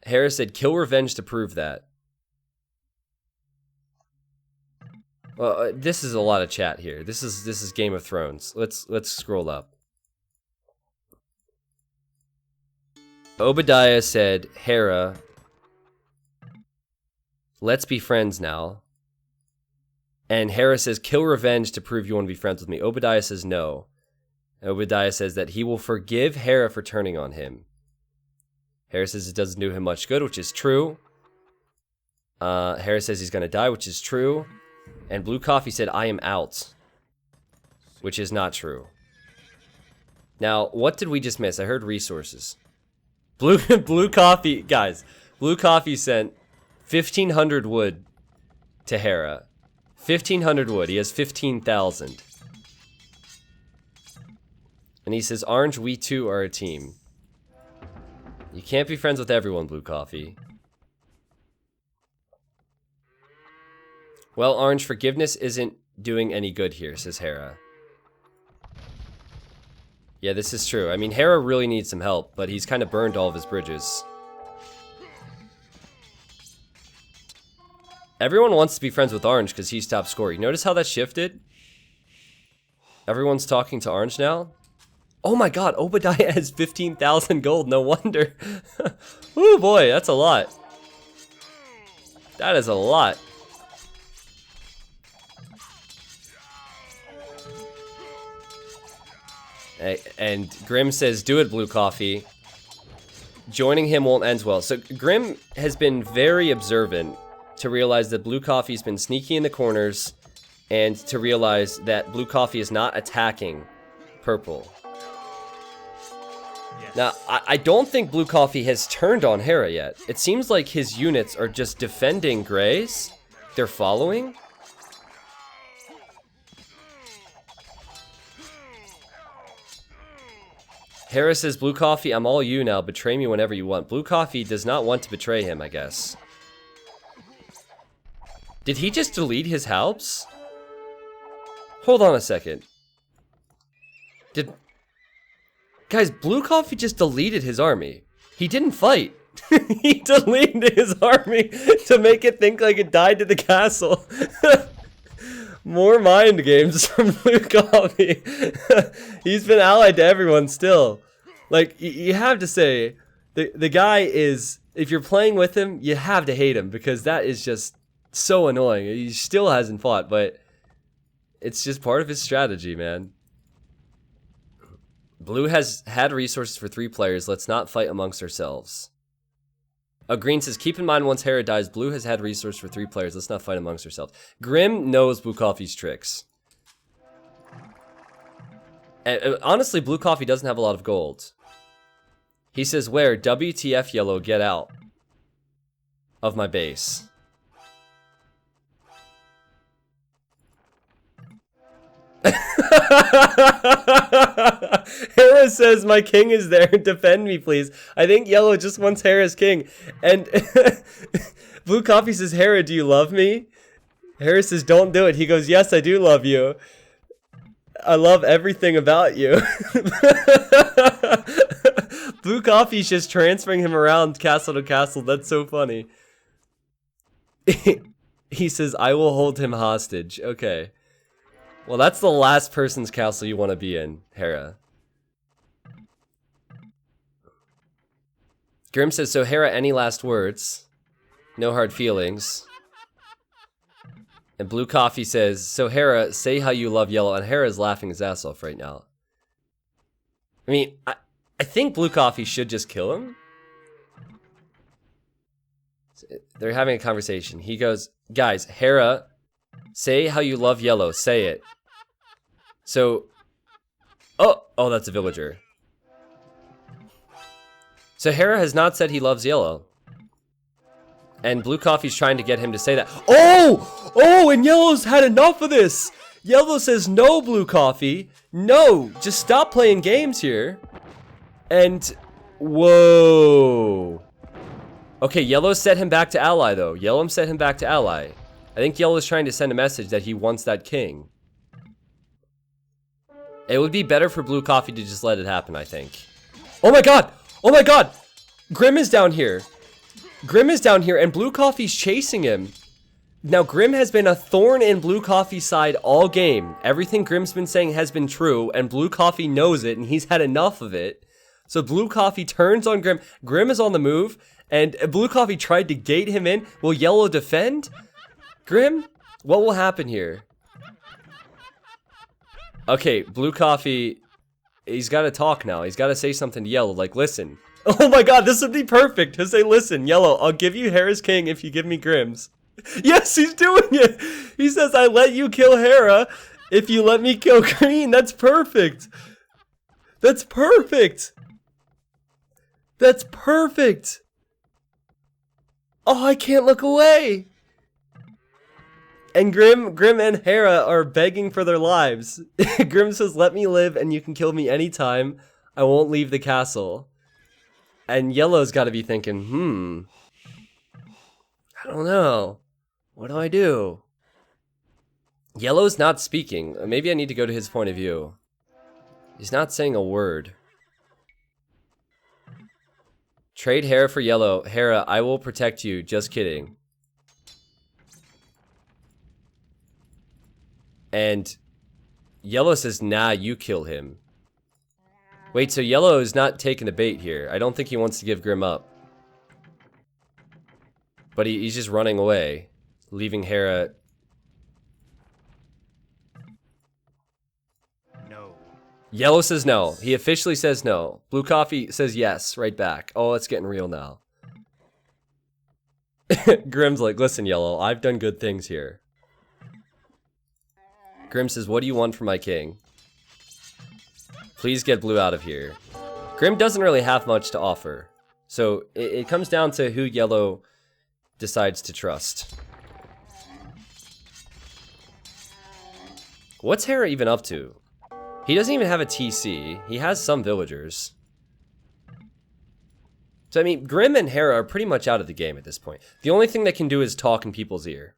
Hera said, kill Revenge to prove that. Well, this is a lot of chat here. This is Game of Thrones. Let's scroll up. Obadiah said, Hera, let's be friends now. And Hera says, kill Revenge to prove you want to be friends with me. Obadiah says no. Obadiah says that he will forgive Hera for turning on him. Hera says it doesn't do him much good, which is true. Hera says he's going to die, which is true. And Blue Coffee said, I am out. Which is not true. Now, what did we just miss? I heard resources. Blue Coffee, guys. Blue Coffee sent 1,500 wood to Hera. 1,500 wood. He has 15,000. And he says, Orange, we too are a team. You can't be friends with everyone, Blue Coffee. Well, Orange, forgiveness isn't doing any good here, says Hera. Yeah, this is true. I mean, Hera really needs some help, but he's kind of burned all of his bridges. Everyone wants to be friends with Orange because he's top scorer. You notice how that shifted? Everyone's talking to Orange now? Oh my god, Obadiah has 15,000 gold, no wonder. Oh boy, that's a lot. That is a lot. And Grim says, do it, Blue Coffee. Joining him won't end well. So Grim has been very observant to realize that Blue Coffee's been sneaky in the corners and to realize that Blue Coffee is not attacking Purple. Yes. Now, I don't think Blue Coffee has turned on Hera yet. It seems like his units are just defending Grays. They're following. Hera says, Blue Coffee, I'm all you now. Betray me whenever you want. Blue Coffee does not want to betray him, I guess. Did he just delete his Halps? Hold on a second. Guys, Blue Coffee just deleted his army. He didn't fight. He deleted his army to make it think like it died to the castle. More mind games from Blue Coffee. He's been allied to everyone still. Like, you have to say, the guy is, if you're playing with him, you have to hate him because that is just so annoying. He still hasn't fought, but it's just part of his strategy, man. Blue has had resources for 3 players. Let's not fight amongst ourselves. Green says, keep in mind once Hera dies, Blue has had resources for 3 players. Let's not fight amongst ourselves. Grim knows Blue Coffee's tricks. And honestly, Blue Coffee doesn't have a lot of gold. He says, where? WTF Yellow, get out of my base. Hera says, my king is there. Defend me, please. I think Yellow just wants Hera's king. And Blue Coffee says, Hera, do you love me? Hera says, don't do it. He goes, yes, I do love you. I love everything about you. Blue Coffee's just transferring him around castle to castle. That's so funny. He says, I will hold him hostage. Okay. Well, that's the last person's castle you want to be in, Hera. Grim says, so Hera, any last words? No hard feelings. And Blue Coffee says, so Hera, say how you love Yellow. And Hera's laughing his ass off right now. I mean, I think Blue Coffee should just kill him. They're having a conversation. He goes, guys, Hera, say how you love Yellow. Say it. So, oh, that's a villager. So Hera has not said he loves yellow. And blue coffee's trying to get him to say that. Oh! Oh, and yellow's had enough of this! Yellow says, no, blue coffee. No, just stop playing games here. And, whoa. Okay, yellow set him back to ally, though. Yellow set him back to ally. I think yellow is trying to send a message that he wants that king. It would be better for blue coffee to just let it happen, I think. Oh my god! Oh my god! Grim is down here. Grim is down here, and blue coffee's chasing him. Now, Grim has been a thorn in blue coffee's side all game. Everything Grim's been saying has been true, and blue coffee knows it, and he's had enough of it. So blue coffee turns on Grim. Grim is on the move, and blue coffee tried to gate him in. Will yellow defend? Grim, what will happen here? Okay, blue coffee, he's got to talk now. He's got to say something to yellow, like, listen. Oh my god, this would be perfect to say, listen, yellow, I'll give you Hera's king if you give me Grim's. Yes, he's doing it. He says, I let you kill Hera if you let me kill green. That's perfect. That's perfect. That's perfect. Oh, I can't look away. And Grim and Hera are begging for their lives. Grim says, let me live and you can kill me anytime. I won't leave the castle. And yellow's got to be thinking, I don't know. What do I do? Yellow's not speaking. Maybe I need to go to his point of view. He's not saying a word. Trade Hera for yellow. Hera, I will protect you. Just kidding. And yellow says, nah, you kill him. Wait, so yellow is not taking the bait here. I don't think he wants to give Grim up. But he's just running away, leaving Hera. No. Yellow says no. He officially says no. Blue coffee says yes, right back. Oh, it's getting real now. Grim's like, listen, yellow, I've done good things here. Grim says, what do you want from my king? Please get blue out of here. Grim doesn't really have much to offer. So it comes down to who yellow decides to trust. What's Hera even up to? He doesn't even have a TC. He has some villagers. So, I mean, Grim and Hera are pretty much out of the game at this point. The only thing they can do is talk in people's ear.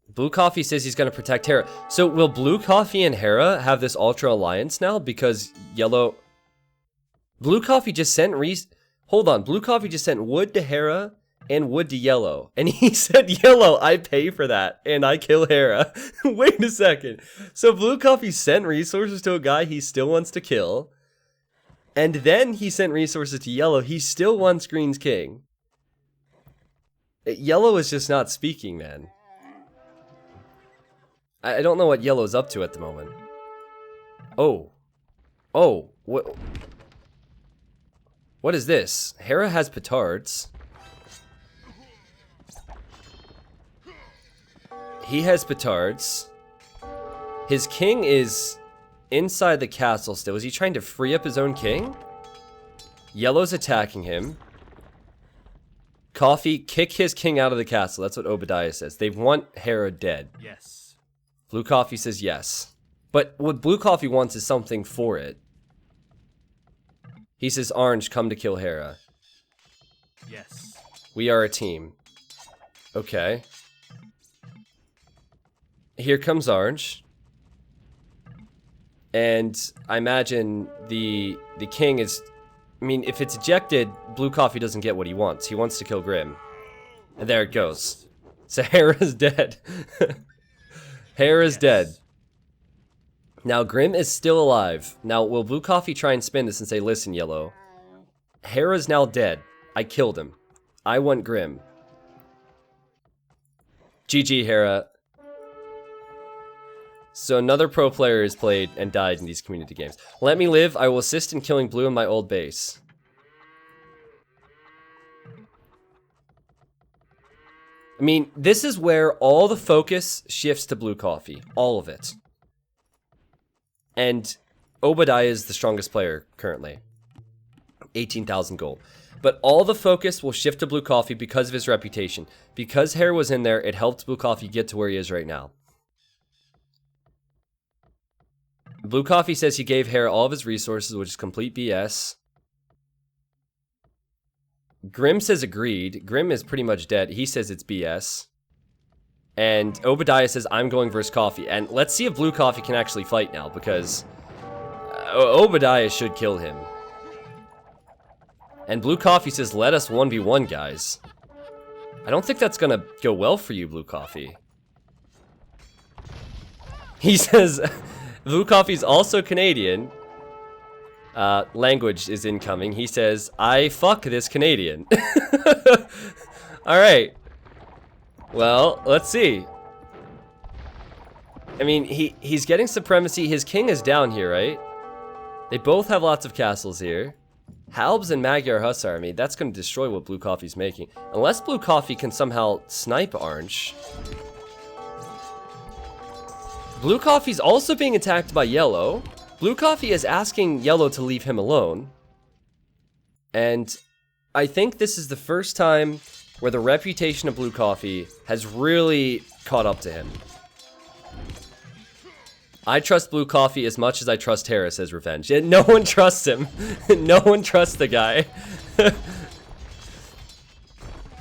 Blue Coffee says he's going to protect Hera. So, will Blue Coffee and Hera have this Ultra Alliance now? Because yellow... Blue Coffee just sent Hold on. Blue Coffee just sent wood to Hera and wood to yellow. And he said, yellow, I pay for that. And I kill Hera. Wait a second. So Blue Coffee sent resources to a guy he still wants to kill. And then he sent resources to yellow. He still wants green's king. Yellow is just not speaking, man. I don't know what yellow's up to at the moment. Oh. Oh. What is this? Hera has petards. He has petards. His king is inside the castle still. Is he trying to free up his own king? Yellow's attacking him. Coffee, kick his king out of the castle. That's what Obadiah says. They want Hera dead. Yes. Blue Coffee says yes. But what Blue Coffee wants is something for it. He says, Orange, come to kill Hera. Yes. We are a team. Okay. Here comes Orange. And I imagine the king is... I mean, if it's ejected, Blue Coffee doesn't get what he wants. He wants to kill Grim. And there it goes. So Hera's dead. Hera's dead. Now, Grim is still alive. Now, will Blue Coffee try and spin this and say, listen, yellow. Hera's now dead. I killed him. I want Grim. GG, Hera. So another pro player has played and died in these community games. Let me live. I will assist in killing blue in my old base. I mean, this is where all the focus shifts to Blue Coffee. All of it. And Obadiah is the strongest player currently. 18,000 gold. But all the focus will shift to Blue Coffee because of his reputation. Because Hera was in there, it helped Blue Coffee get to where he is right now. Blue Coffee says he gave Hera all of his resources, which is complete BS. Grim says agreed. Grim is pretty much dead. He says it's BS. And Obadiah says, I'm going versus Coffee. And let's see if Blue Coffee can actually fight now, because Obadiah should kill him. And Blue Coffee says, let us 1v1, guys. I don't think that's gonna go well for you, Blue Coffee. He says, Blue Coffee's also Canadian. Language is incoming. He says, I fuck this Canadian. Alright. Well, let's see. I mean, he's getting supremacy. His king is down here, right? They both have lots of castles here. Halbs and Magyar Hussar, I mean, that's going to destroy what Blue Coffee's making. Unless Blue Coffee can somehow snipe Orange. Blue Coffee's also being attacked by Yellow. Blue Coffee is asking Yellow to leave him alone. And I think this is the first time where the reputation of Blue Coffee has really caught up to him. I trust Blue Coffee as much as I trust Hera, says Revenge. Yeah, no one trusts him. No one trusts the guy.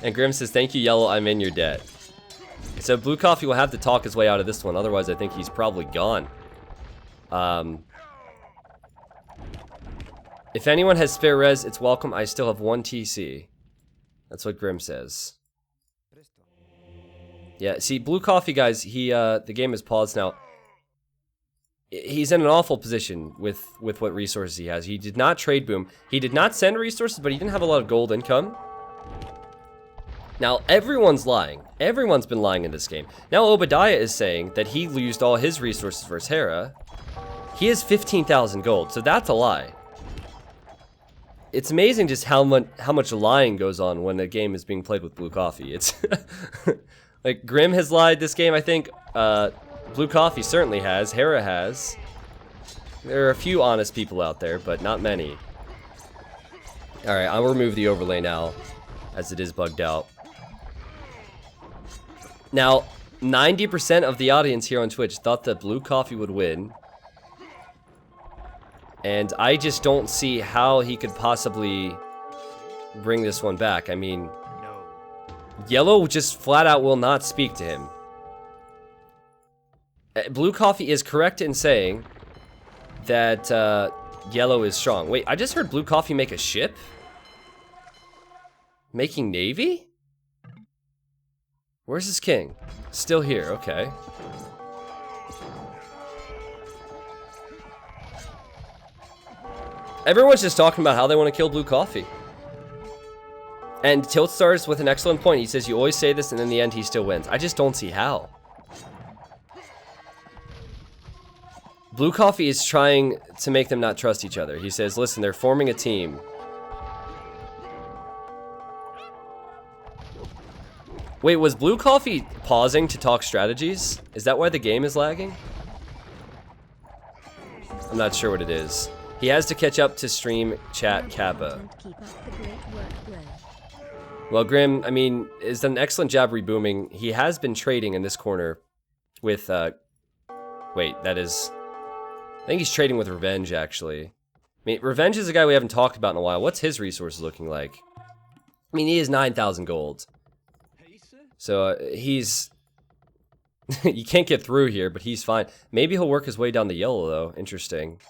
And Grim says, thank you, Yellow, I'm in your debt. So Blue Coffee will have to talk his way out of this one. Otherwise, I think he's probably gone. If anyone has spare res, it's welcome. I still have 1 TC. That's what Grim says. Yeah, see, Blue Coffee, guys, the game is paused now. He's in an awful position with what resources he has. He did not trade boom. He did not send resources, but he didn't have a lot of gold income. Now, everyone's lying. Everyone's been lying in this game. Now, Obadiah is saying that he used all his resources versus Hera. He has 15,000 gold, so that's a lie. It's amazing just how much lying goes on when a game is being played with Blue Coffee. It's like Grim has lied this game, I think. Blue Coffee certainly has. Hera has. There are a few honest people out there, but not many. Alright, I'll remove the overlay now, as it is bugged out. Now, 90% of the audience here on Twitch thought that Blue Coffee would win. And I just don't see how he could possibly bring this one back. I mean, No. Yellow just flat out will not speak to him. Blue Coffee is correct in saying that Yellow is strong. Wait, I just heard Blue Coffee make a ship? Making navy? Where's his king? Still here, okay. Everyone's just talking about how they want to kill Blue Coffee. And Tiltstars with an excellent point. He says, you always say this, and in the end, he still wins. I just don't see how. Blue Coffee is trying to make them not trust each other. He says, listen, they're forming a team. Wait, was Blue Coffee pausing to talk strategies? Is that why the game is lagging? I'm not sure what it is. He has to catch up to stream chat Kappa. Well, Grim, I mean, is done an excellent job rebooming. He has been trading in this corner with, wait, that is... I think he's trading with Revenge, actually. I mean, Revenge is a guy we haven't talked about in a while. What's his resources looking like? I mean, he has 9,000 gold. So, he's... you can't get through here, but he's fine. Maybe he'll work his way down the yellow, though. Interesting.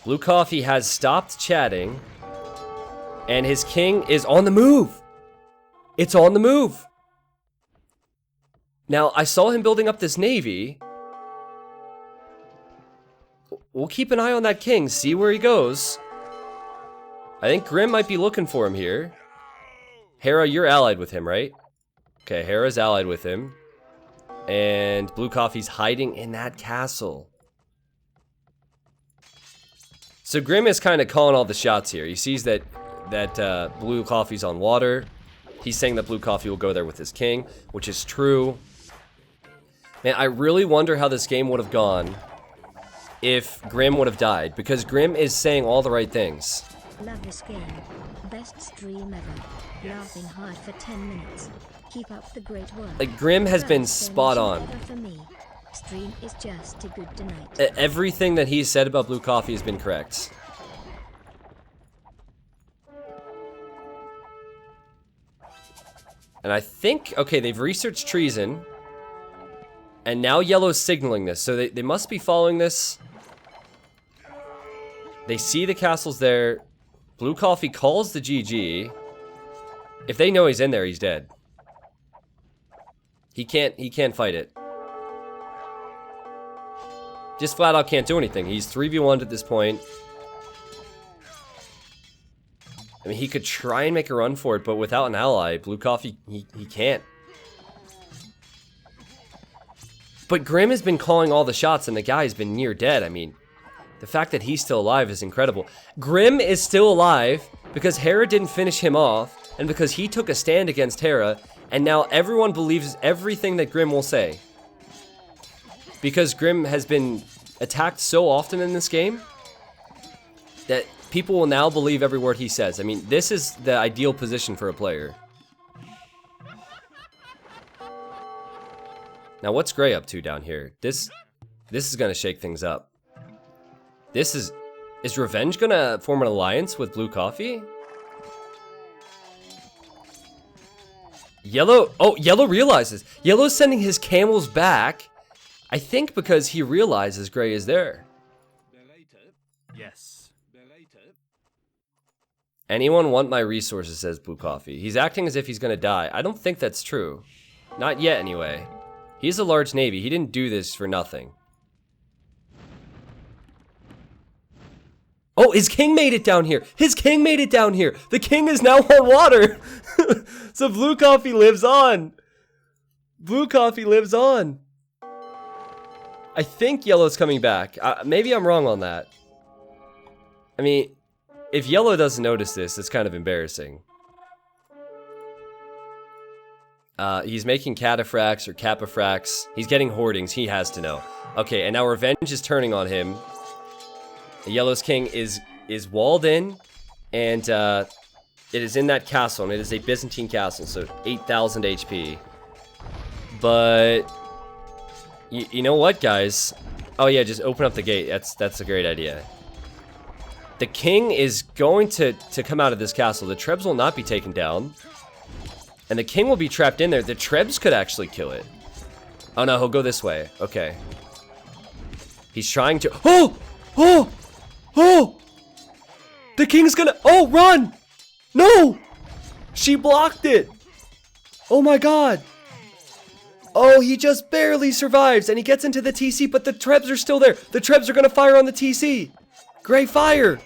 Blue Coffee has stopped chatting. And his king is on the move! It's on the move! Now, I saw him building up this navy. We'll keep an eye on that king, see where he goes. I think Grim might be looking for him here. Hera, you're allied with him, right? Okay, Hera's allied with him. And Blue Coffee's hiding in that castle. So Grim is kind of calling all the shots here. He sees that Blue Coffee's on water. He's saying that Blue Coffee will go there with his king, which is true. Man, I really wonder how this game would have gone if Grim would have died, because Grim is saying all the right things. Love this game. Best stream ever. Laughing hard for 10 minutes. Keep up the great work. Like, Grim has been First spot energy on. ever for me. Stream is just too good tonight. Everything that he said about Blue Coffee has been correct. And I think, okay, they've researched treason. And now Yellow's signaling this, so they must be following this. They see the castle's there. Blue Coffee calls the GG. If they know he's in there, he's dead. He can't fight it. Just flat out can't do anything. He's 3v1'd at this point. I mean, he could try and make a run for it, but without an ally, Blue Coffee, he can't. But Grim has been calling all the shots, and the guy's been near dead. I mean, the fact that he's still alive is incredible. Grim is still alive because Hera didn't finish him off, and because he took a stand against Hera, and now everyone believes everything that Grim will say. Because Grim has been attacked so often in this game that people will now believe every word he says. I mean, this is the ideal position for a player. Now, what's Gray up to down here? This is gonna shake things up. Is Revenge gonna form an alliance with Blue Coffee? Yellow realizes. Yellow's sending his camels back. I think because he realizes Gray is there. Yes. Anyone want my resources, says Blue Coffee. He's acting as if he's gonna die. I don't think that's true. Not yet, anyway. He's a large navy. He didn't do this for nothing. Oh, his king made it down here. His king made it down here. The king is now on water. So Blue Coffee lives on. Blue Coffee lives on. I think Yellow's coming back. Maybe I'm wrong on that. I mean, if Yellow doesn't notice this, it's kind of embarrassing. He's making cataphracts or capifracs. He's getting hoardings. He has to know. Okay, and now Revenge is turning on him. The Yellow's king is walled in, and it is in that castle, and it is a Byzantine castle, so 8,000 HP. But you know what, guys? Oh yeah, just open up the gate. That's a great idea. The king is going to come out of this castle. The Trebs will not be taken down. And the king will be trapped in there. The Trebs could actually kill it. Oh no, he'll go this way. Okay. He's trying to... Oh! Oh! Oh! The king's gonna... Oh, run! No! She blocked it! Oh my god! Oh, he just barely survives, and he gets into the TC, but the Trebs are still there. The Trebs are gonna fire on the TC. Gray fire!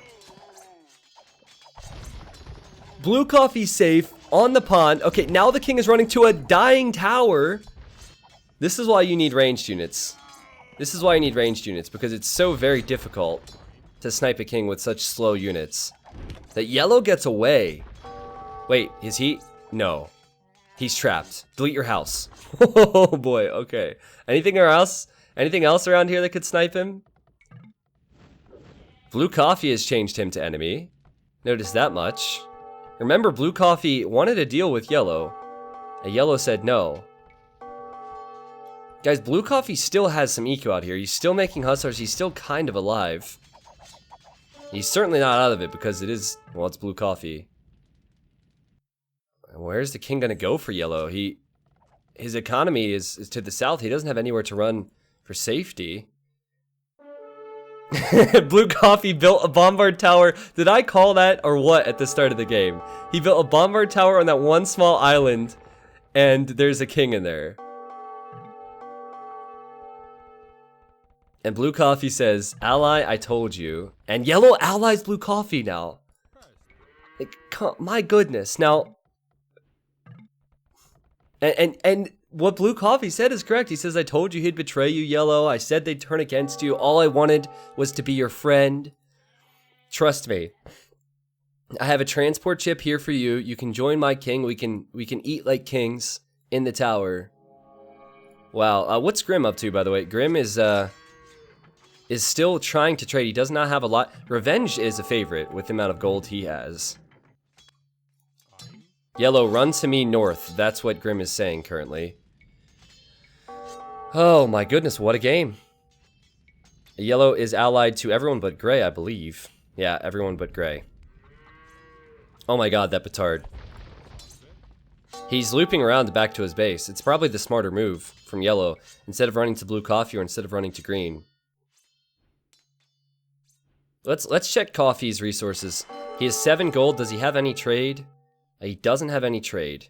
Blue Coffee's safe. On the pond. Okay, now the king is running to a dying tower. This is why you need ranged units. This is why you need ranged units, because it's so very difficult to snipe a king with such slow units. That Yellow gets away. Wait, is he? No. He's trapped. Delete your house. Oh boy, okay. Anything else? Anything else around here that could snipe him? Blue Coffee has changed him to enemy. Notice that much. Remember, Blue Coffee wanted a deal with Yellow, and Yellow said no. Guys, Blue Coffee still has some eco out here. He's still making hustlers. He's still kind of alive. He's certainly not out of it because it is, well, it's Blue Coffee. Where's the king gonna go for Yellow? His economy is to the south. He doesn't have anywhere to run for safety. Blue Coffee built a bombard tower. Did I call that or what at the start of the game? He built a bombard tower on that one small island, and there's a king in there. And Blue Coffee says, ally, I told you. And Yellow allies Blue Coffee now. Like, my goodness. Now, and what Blue Coffee said is correct. He says, I told you he'd betray you, Yellow. I said they'd turn against you. All I wanted was to be your friend. Trust me. I have a transport chip here for you. You can join my king. We can eat like kings in the tower. Wow. What's Grim up to, by the way? Grim is still trying to trade. He does not have a lot. Revenge is a favorite with the amount of gold he has. Yellow, run to me north. That's what Grim is saying currently. Oh my goodness, what a game. Yellow is allied to everyone but Gray, I believe. Yeah, everyone but Gray. Oh my god, that petard. He's looping around back to his base. It's probably the smarter move from Yellow, instead of running to blue coffee or instead of running to green. Let's check Coffee's resources. He has 7 gold. Does he have any trade? He doesn't have any trade.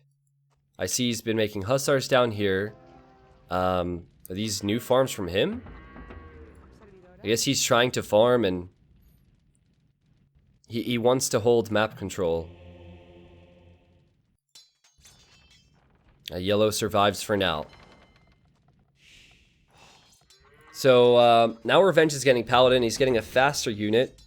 I see he's been making hussars down here. Are these new farms from him? I guess he's trying to farm and he wants to hold map control. Yellow survives for now. So now Revenge is getting Paladin. He's getting a faster unit.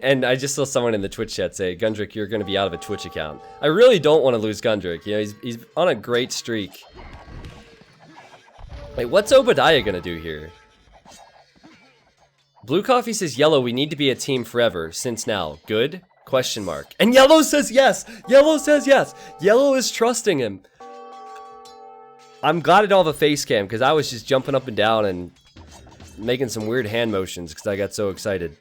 And I just saw someone in the Twitch chat say, Gundrick, you're going to be out of a Twitch account. I really don't want to lose Gundrick. You know, he's on a great streak. Wait, what's Obadiah going to do here? Blue Coffee says, Yellow, we need to be a team forever. Since now. Good? Question mark. And Yellow says yes! Yellow says yes! Yellow is trusting him. I'm glad I don't have a face cam, because I was just jumping up and down and making some weird hand motions because I got so excited.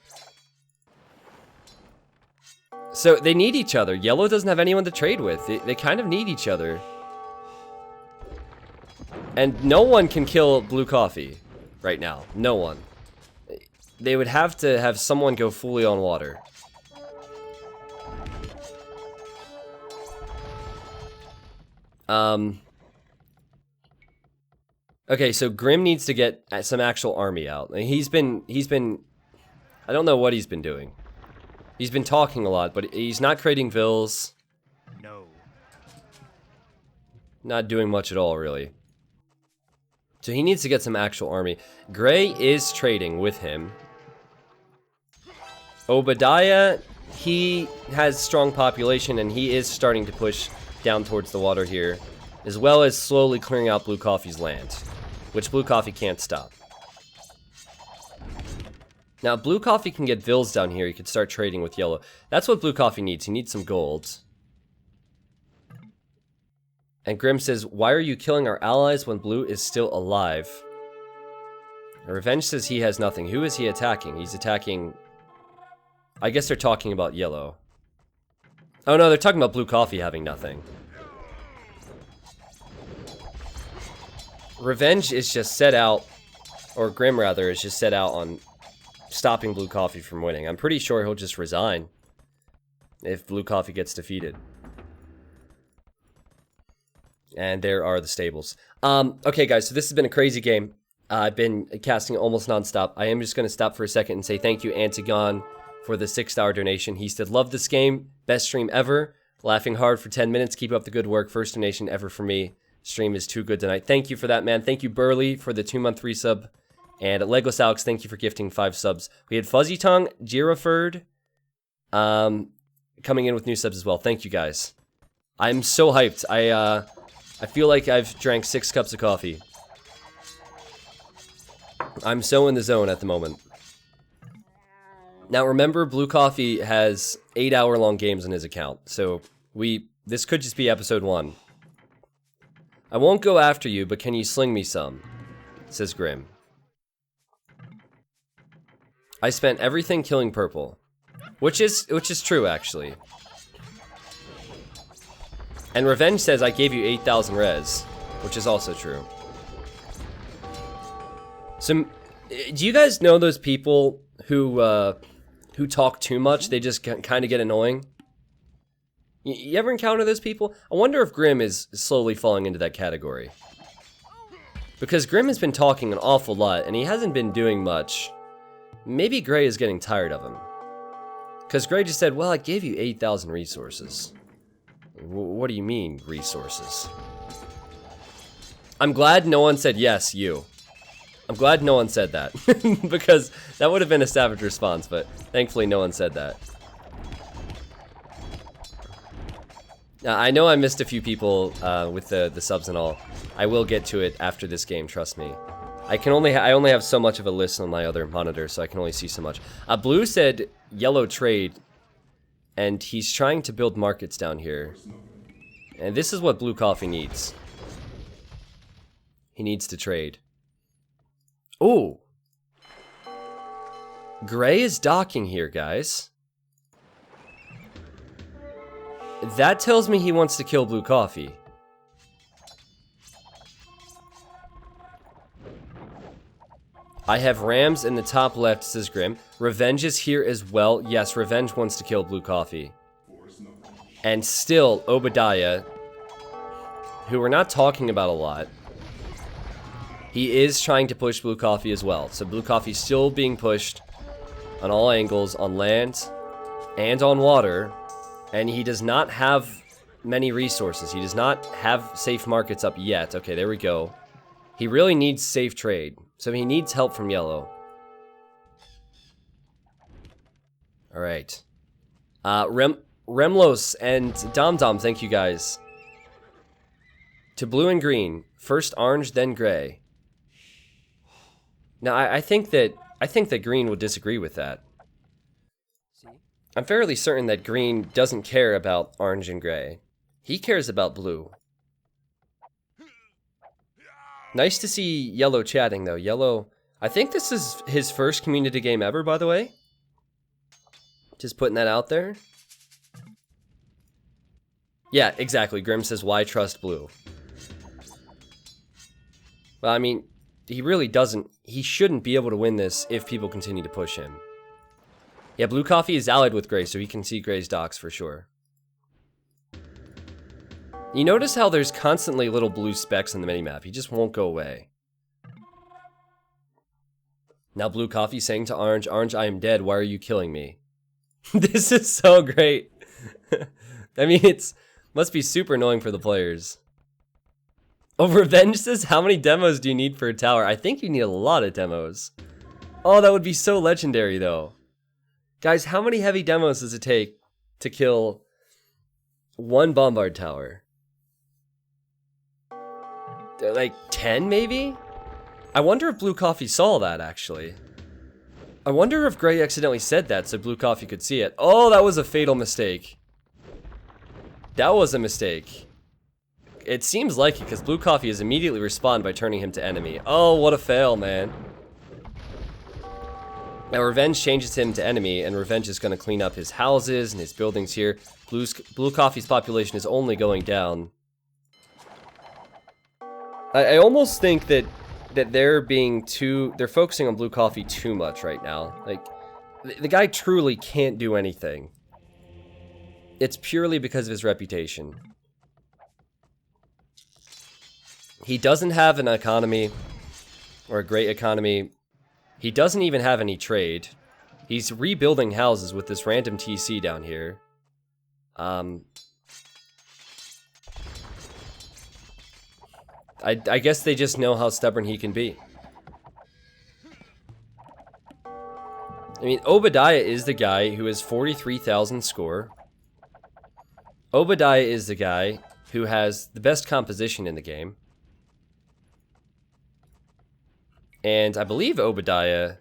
So they need each other. Yellow doesn't have anyone to trade with. They kind of need each other. And no one can kill Blue Coffee right now. No one. They would have to have someone go fully on water. Okay, so Grim needs to get some actual army out. He's been I don't know what he's been doing. He's been talking a lot, but he's not creating vills. No. Not doing much at all, really. So he needs to get some actual army. Gray is trading with him. Obadiah, he has strong population, and he is starting to push down towards the water here, as well as slowly clearing out Blue Coffee's land, which Blue Coffee can't stop. Now, Blue Coffee can get vills down here. He could start trading with Yellow. That's what Blue Coffee needs. He needs some gold. And Grim says, why are you killing our allies when Blue is still alive? And Revenge says he has nothing. Who is he attacking? He's attacking... I guess they're talking about Yellow. Oh no, they're talking about Blue Coffee having nothing. Revenge is just set out, or Grim rather, is just set out on stopping Blue Coffee from winning. I'm pretty sure he'll just resign if Blue Coffee gets defeated. And there are the stables. Okay, guys, so this has been a crazy game. I've been casting almost nonstop. I am just going to stop for a second and say thank you, Antigon, for the $6 donation. He said, love this game. Best stream ever. Laughing hard for 10 minutes. Keep up the good work. First donation ever for me. Stream is too good tonight. Thank you for that, man. Thank you, Burley, for the 2-month resub. And Legless Alex, thank you for gifting 5 subs. We had Fuzzy Tongue, Giraford, coming in with new subs as well. Thank you, guys. I'm so hyped. I feel like I've drank 6 cups of coffee. I'm so in the zone at the moment. Now remember, Blue Coffee has 8-hour-long games on his account, so this could just be episode 1. I won't go after you, but can you sling me some? Says Grim. I spent everything killing purple, which is true actually. And Revenge says I gave you 8,000 res, which is also true. So, do you guys know those people who talk too much? They just kind of get annoying. You ever encounter those people? I wonder if Grim is slowly falling into that category. Because Grim has been talking an awful lot, and he hasn't been doing much. Maybe Gray is getting tired of him. Because Gray just said, well, I gave you 8,000 resources. What do you mean, resources? I'm glad no one said yes, you. I'm glad no one said that. Because that would have been a savage response, but thankfully no one said that. I know I missed a few people with the subs and all. I will get to it after this game, trust me. I only have so much of a list on my other monitor, so I can only see so much. Blue said yellow trade, and he's trying to build markets down here. And this is what blue coffee needs. He needs to trade. Ooh. Gray is docking here, guys. That tells me he wants to kill blue coffee. I have Rams in the top left, says Grim. Revenge is here as well. Yes, Revenge wants to kill blue coffee. And still, Obadiah, who we're not talking about a lot, he is trying to push blue coffee as well. So blue coffee still being pushed on all angles, on land and on water. And he does not have many resources. He does not have safe markets up yet. Okay, there we go. He really needs safe trade. So he needs help from yellow. Alright. Remlos and Dom, thank you guys. To blue and green. First orange, then gray. Now, I think that green would disagree with that. I'm fairly certain that green doesn't care about orange and gray. He cares about blue. Nice to see Yellow chatting, though. Yellow, I think this is his first community game ever, by the way. Just putting that out there. Yeah, exactly. Grim says, why trust blue? Well, I mean, he really doesn't. He shouldn't be able to win this if people continue to push him. Yeah, blue coffee is allied with gray, so he can see gray's docks for sure. You notice how there's constantly little blue specks on the minimap. He just won't go away. Now blue coffee saying to orange, Orange, I am dead. Why are you killing me? This is so great. I mean, must be super annoying for the players. Oh, Revenge says, how many demos do you need for a tower? I think you need a lot of demos. Oh, that would be so legendary, though. Guys, how many heavy demos does it take to kill one bombard tower? They're like 10, maybe? I wonder if blue coffee saw that, actually. I wonder if gray accidentally said that so blue coffee could see it. Oh, that was a fatal mistake. That was a mistake. It seems like it, because blue coffee has immediately responded by turning him to enemy. Oh, what a fail, man. Now Revenge changes him to enemy, and Revenge is going to clean up his houses and his buildings here. Blue coffee's population is only going down. I almost think that they're focusing on blue coffee too much right now. Like, the guy truly can't do anything. It's purely because of his reputation. He doesn't have an economy, or a great economy. He doesn't even have any trade. He's rebuilding houses with this random TC down here. I guess they just know how stubborn he can be. I mean, Obadiah is the guy who has 43,000 score. Obadiah is the guy who has the best composition in the game. And I believe Obadiah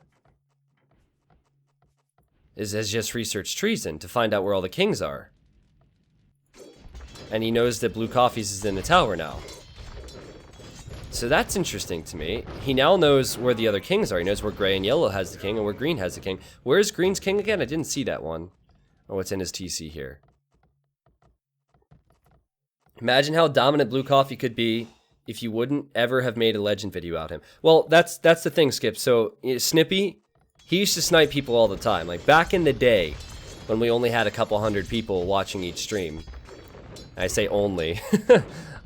has just researched treason to find out where all the kings are. And he knows that blue coffee's is in the tower now. So that's interesting to me. He now knows where the other kings are. He knows where gray and yellow has the king and where green has the king. Where's green's king again? I didn't see that one. Oh, it's in his TC here. Imagine how dominant blue coffee could be if you wouldn't ever have made a legend video out him. Well, that's the thing, Skip. So, Snippy, he used to snipe people all the time. Like, back in the day, when we only had a couple hundred people watching each stream. I say only.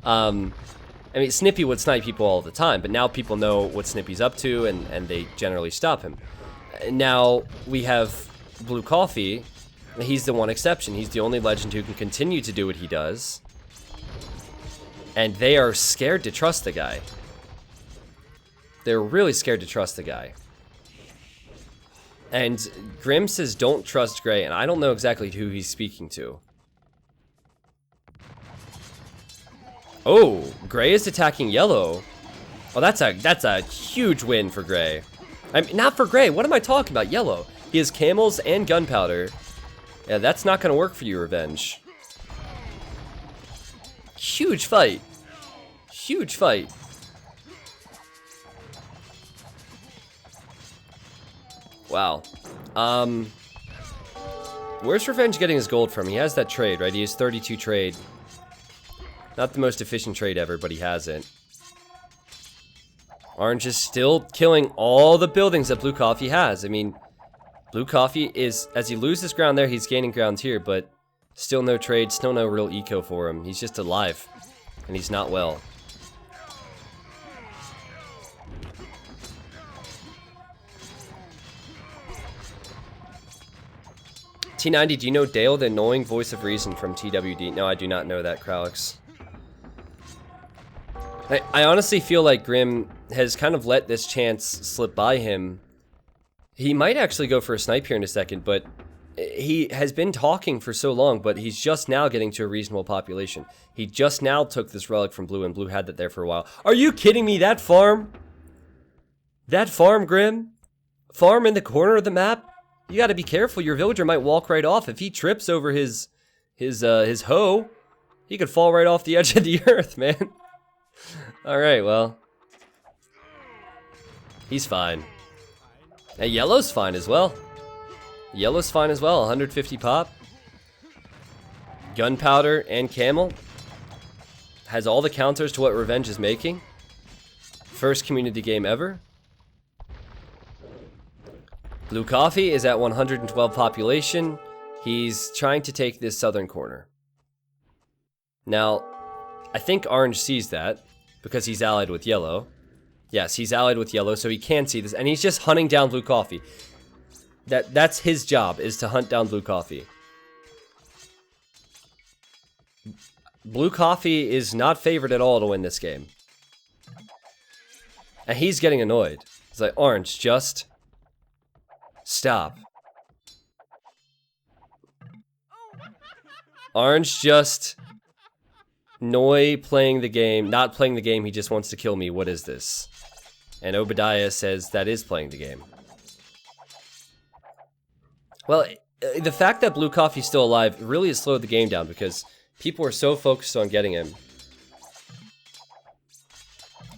I mean, Snippy would snipe people all the time, but now people know what Snippy's up to, and they generally stop him. Now, we have Blue Coffee. He's the one exception. He's the only legend who can continue to do what he does. And they are scared to trust the guy. They're really scared to trust the guy. And Grim says don't trust Gray, and I don't know exactly who he's speaking to. Oh, Gray is attacking yellow. Oh, that's a huge win for Gray. I mean, not for Gray. What am I talking about? Yellow. He has camels and gunpowder. Yeah, that's not gonna work for you, Revenge. Huge fight. Huge fight. Wow. Where's Revenge getting his gold from? He has that trade, right? He has 32 trade. Not the most efficient trade ever, but he has it. Orange is still killing all the buildings that Blue Coffee has. I mean, Blue Coffee is, as he loses ground there, he's gaining ground here, but still no trade, still no real eco for him. He's just alive, and he's not well. T90, do you know Dale, the annoying voice of reason from TWD? No, I do not know that, Kralix. I honestly feel like Grim has kind of let this chance slip by him. He might actually go for a snipe here in a second, but he has been talking for so long, but he's just now getting to a reasonable population. He just now took this relic from Blue, and Blue had that there for a while. Are you kidding me? That farm? That farm, Grim? Farm in the corner of the map? You gotta be careful. Your villager might walk right off. If he trips over his hoe, he could fall right off the edge of the earth, man. Alright, well. He's fine. And yellow's fine as well. Yellow's fine as well. 150 pop. Gunpowder and camel. Has all the counters to what Revenge is making. First community game ever. Blue Coffee is at 112 population. He's trying to take this southern corner. Now, I think Orange sees that because he's allied with Yellow. Yes, he's allied with Yellow, so he can see this, and he's just hunting down Blue Coffee. That's his job, is to hunt down Blue Coffee. Blue Coffee is not favored at all to win this game. And he's getting annoyed. It's like, Orange, just stop. Orange just Noi playing the game, not playing the game, he just wants to kill me. What is this? And Obadiah says that is playing the game. Well, the fact that Blue Coffee's still alive really has slowed the game down because people are so focused on getting him.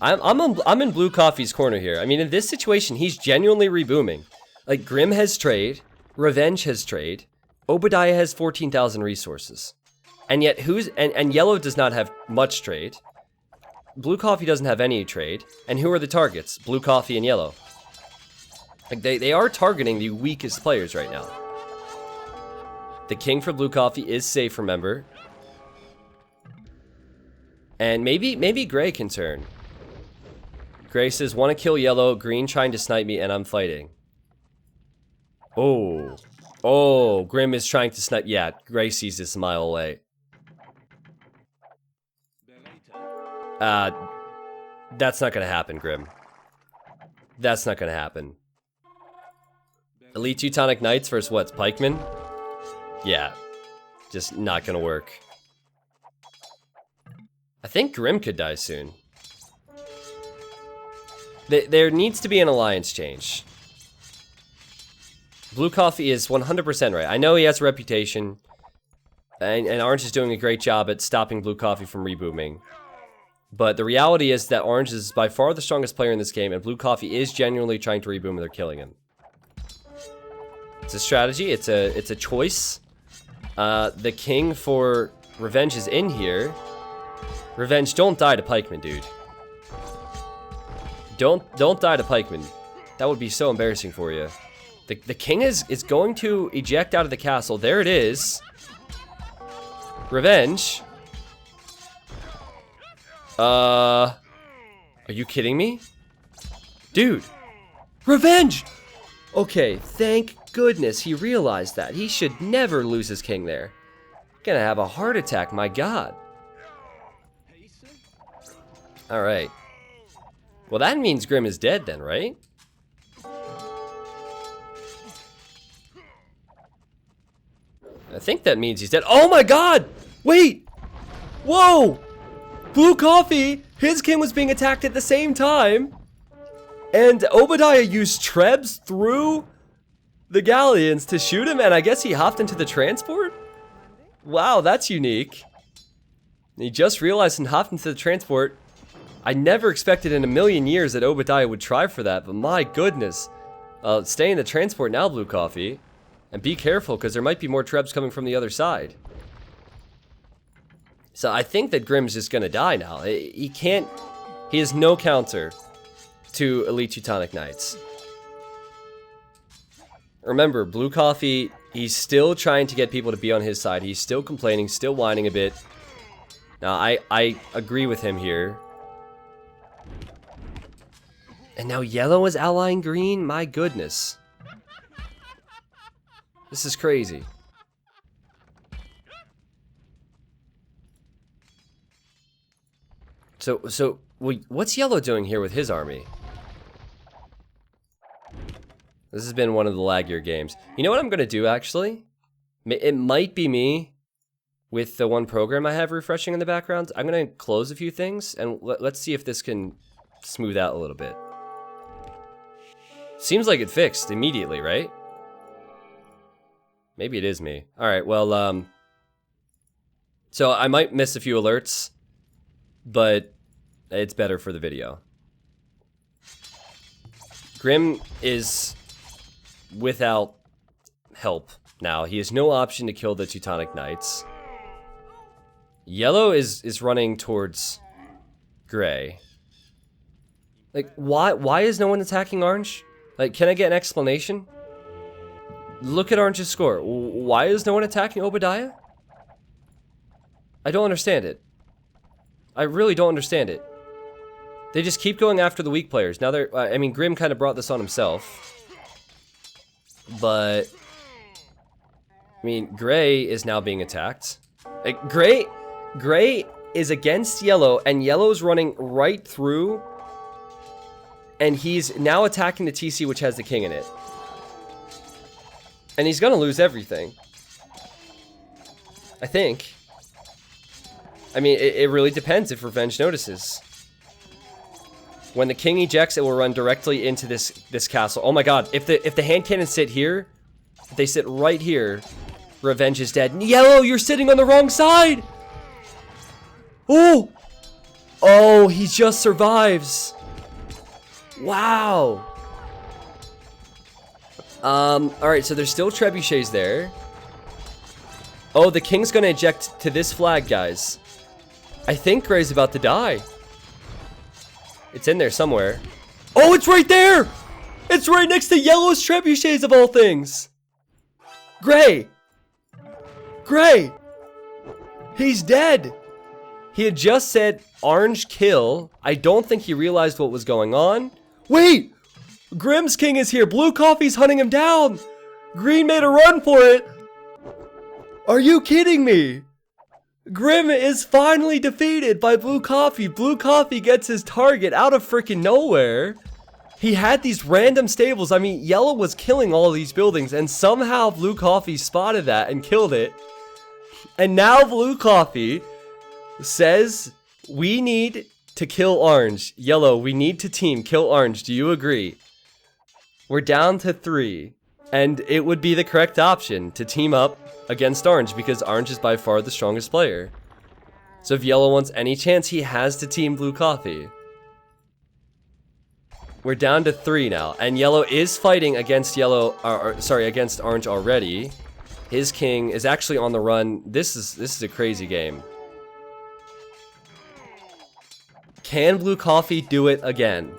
I'm in Blue Coffee's corner here. I mean, in this situation, he's genuinely rebooming. Like, Grim has trade, Revenge has trade, Obadiah has 14,000 resources. And yet, and Yellow does not have much trade. Blue Coffee doesn't have any trade. And who are the targets? Blue Coffee and Yellow. Like, they are targeting the weakest players right now. The king for Blue Coffee is safe, remember. And maybe Gray can turn. Gray says, want to kill Yellow, Green trying to snipe me, and I'm fighting. Oh. Oh, Grim is trying to snipe. Yeah, Gray sees this a mile away. That's not gonna happen, Grim. That's not gonna happen. Elite Teutonic Knights versus what? Pikemen? Yeah. Just not gonna work. I think Grim could die soon. There needs to be an alliance change. Blue Coffee is 100% right. I know he has a reputation, and Orange is doing a great job at stopping Blue Coffee from rebooming. But the reality is that Orange is by far the strongest player in this game, and Blue Coffee is genuinely trying to reboom and they're killing him. It's a strategy, it's a choice. The king for Revenge is in here. Revenge, don't die to Pikeman, dude. Don't die to Pikeman. That would be so embarrassing for you. The king is going to eject out of the castle. There it is. Revenge. Are you kidding me? Dude. Revenge! Okay, thank goodness he realized that. He should never lose his king there. Gonna have a heart attack, my god. Alright. Well, that means Grim is dead then, right? I think that means he's dead. Oh my god! Wait! Whoa! Blue Coffee, his king was being attacked at the same time. And Obadiah used trebs through the galleons to shoot him, and I guess he hopped into the transport? Wow, that's unique. He just realized and hopped into the transport. I never expected in a million years that Obadiah would try for that, but my goodness. Stay in the transport now, Blue Coffee. And be careful, because there might be more trebs coming from the other side. So I think that Grimm's just gonna die now. He can't... He has no counter to Elite Teutonic Knights. Remember, Blue Coffee, he's still trying to get people to be on his side. He's still complaining, still whining a bit. Now, I agree with him here. And now yellow is allying green? My goodness. This is crazy. So what's yellow doing here with his army? This has been one of the laggier games. You know what I'm going to do, actually? It might be me with the one program I have refreshing in the background. I'm going to close a few things, and let's see if this can smooth out a little bit. Seems like it fixed immediately, right? Maybe it is me. All right, well, so I might miss a few alerts, but it's better for the video. Grimm is without help now. He has no option to kill the Teutonic Knights. Yellow is running towards gray. Like, why is no one attacking orange? Like, can I get an explanation? Look at orange's score. Why is no one attacking Obadiah? I don't understand it. I really don't understand it. They just keep going after the weak players. Now they're, I mean, Grimm kind of brought this on himself. But, I mean, gray is now being attacked. Like, gray is against yellow, and yellow's running right through. And he's now attacking the TC, which has the king in it. And he's gonna lose everything. I think. I mean, it really depends if Revenge notices. When the king ejects, it will run directly into this castle. Oh my god, if the hand cannons sit here, if they sit right here, Revenge is dead. Yellow, you're sitting on the wrong side! Oh! Oh, he just survives. Wow. Alright, so there's still trebuchets there. Oh, the king's gonna eject to this flag, guys. I think Gray's about to die. It's in there somewhere. Oh, it's right there! It's right next to yellow's trebuchets of all things! Gray! Gray! He's dead! He had just said orange kill. I don't think he realized what was going on. Wait! Grimm's king is here. Blue Coffee's hunting him down. Green made a run for it. Are you kidding me? Grimm is finally defeated by Blue Coffee. Blue Coffee gets his target out of freaking nowhere. He had these random stables. I mean, yellow was killing all these buildings, and somehow Blue Coffee spotted that and killed it. And now Blue Coffee says, we need to kill orange. Yellow, we need to team kill orange. Do you agree? We're down to 3. And it would be the correct option to team up against orange, because orange is by far the strongest player. So if yellow wants any chance, he has to team Blue Coffee. We're down to 3 now, and yellow is fighting against against orange already. His king is actually on the run. This is a crazy game. Can Blue Coffee do it again?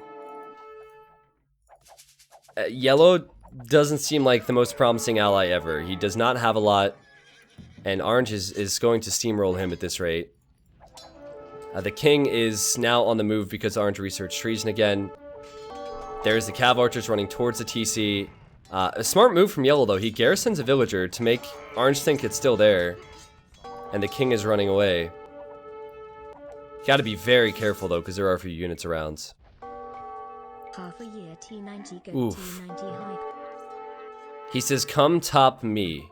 Yellow doesn't seem like the most promising ally ever. He does not have a lot, and orange is going to steamroll him at this rate. The king is now on the move because orange researched treason again. There's the cav archers running towards the TC. A smart move from yellow, though. He garrisons a villager to make orange think it's still there, and the king is running away. Gotta be very careful, though, because there are a few units around. Half a year T90 go Oof. T90 hype. He says, come top me.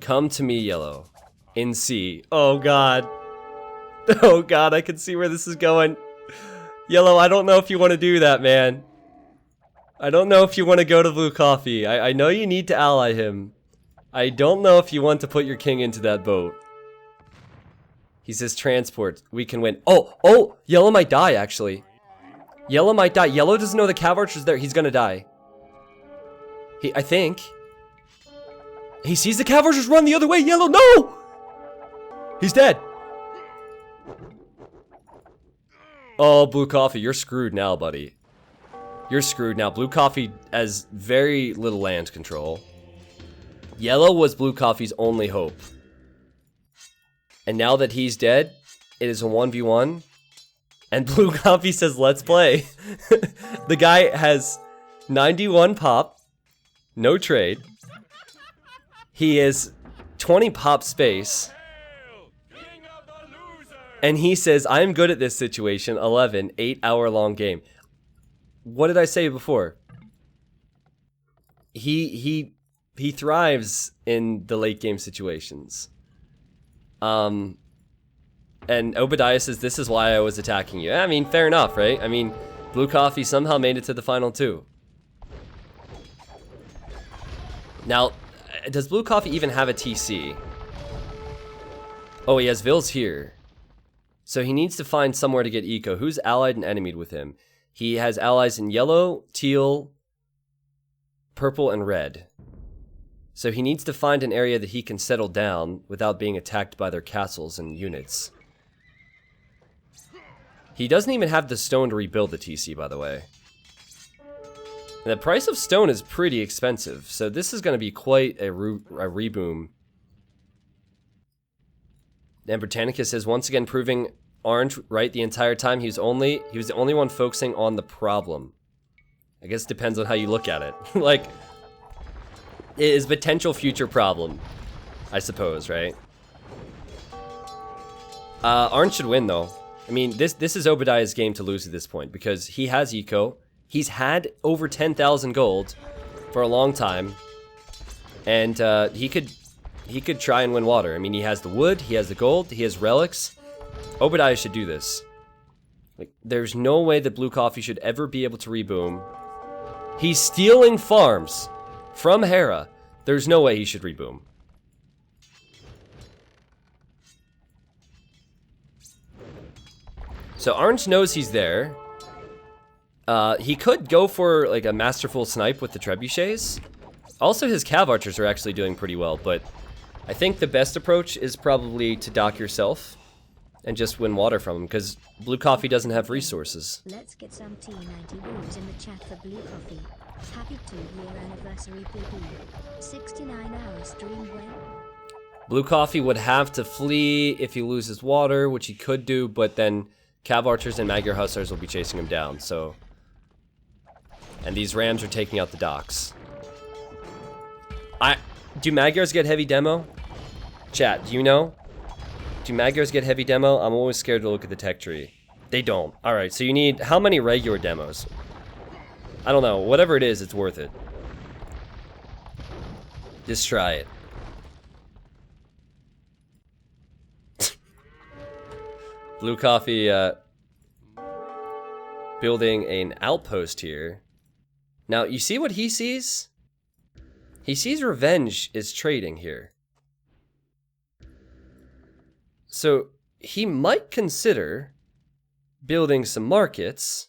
Come to me, yellow. In C. Oh, God. Oh god, I can see where this is going. Yellow, I don't know if you want to do that, man. I don't know if you want to go to blue coffee. I know you need to ally him. I don't know if you want to put your king into that boat. He says transport. We can win. Oh, yellow might die, actually. Yellow might die. Yellow doesn't know the cav archer's there. He's gonna die. I think. He sees the cav archers run the other way. Yellow, no! He's dead. Oh, blue coffee, you're screwed now, buddy. You're screwed now. Blue coffee has very little land control. Yellow was blue coffee's only hope. And now that he's dead, it is a 1v1. And blue coffee says, let's play. The guy has 91 pop. No trade. He is 20 pop space. And he says, I'm good at this situation. 11, 8-hour-long game. What did I say before? He thrives in the late game situations. And Obadiah says, this is why I was attacking you. I mean, fair enough, right? I mean, blue coffee somehow made it to the final 2. Now, does blue coffee even have a TC? Oh, he has Vils here. So he needs to find somewhere to get eco. Who's allied and enemied with him? He has allies in yellow, teal, purple, and red. So he needs to find an area that he can settle down without being attacked by their castles and units. He doesn't even have the stone to rebuild the TC, by the way. And the price of stone is pretty expensive, so this is going to be quite a reboom. And Britannicus is once again proving Orange right the entire time. He was the only one focusing on the problem. I guess it depends on how you look at it. Like, it is potential future problem, I suppose, right? Orange should win though. I mean, this is Obadiah's game to lose at this point because he has eco. He's had over 10,000 gold for a long time, and he could try and win water. I mean, he has the wood, he has the gold, he has relics. Obadiah should do this. Like, there's no way that blue coffee should ever be able to reboom. He's stealing farms from Hera. There's no way he should reboom. So Orange knows he's there. He could go for like a masterful snipe with the trebuchets. Also, his cav archers are actually doing pretty well, but I think the best approach is probably to dock yourself and just win water from him, because blue coffee doesn't have resources. Let's get some T90 boos in the chat for blue coffee. Happy 2-year anniversary, PP. 69-hour stream when? Blue coffee would have to flee if he loses water, which he could do, but then cav archers and Magyar hussars will be chasing him down, so. And these rams are taking out the docks. Do Magyars get heavy demo? Chat, do you know? Do Magyars get heavy demo? I'm always scared to look at the tech tree. They don't. Alright, so you need how many regular demos? I don't know. Whatever it is, it's worth it. Just try it. Blue coffee, building an outpost here. Now, you see what he sees? He sees revenge is trading here. So, he might consider building some markets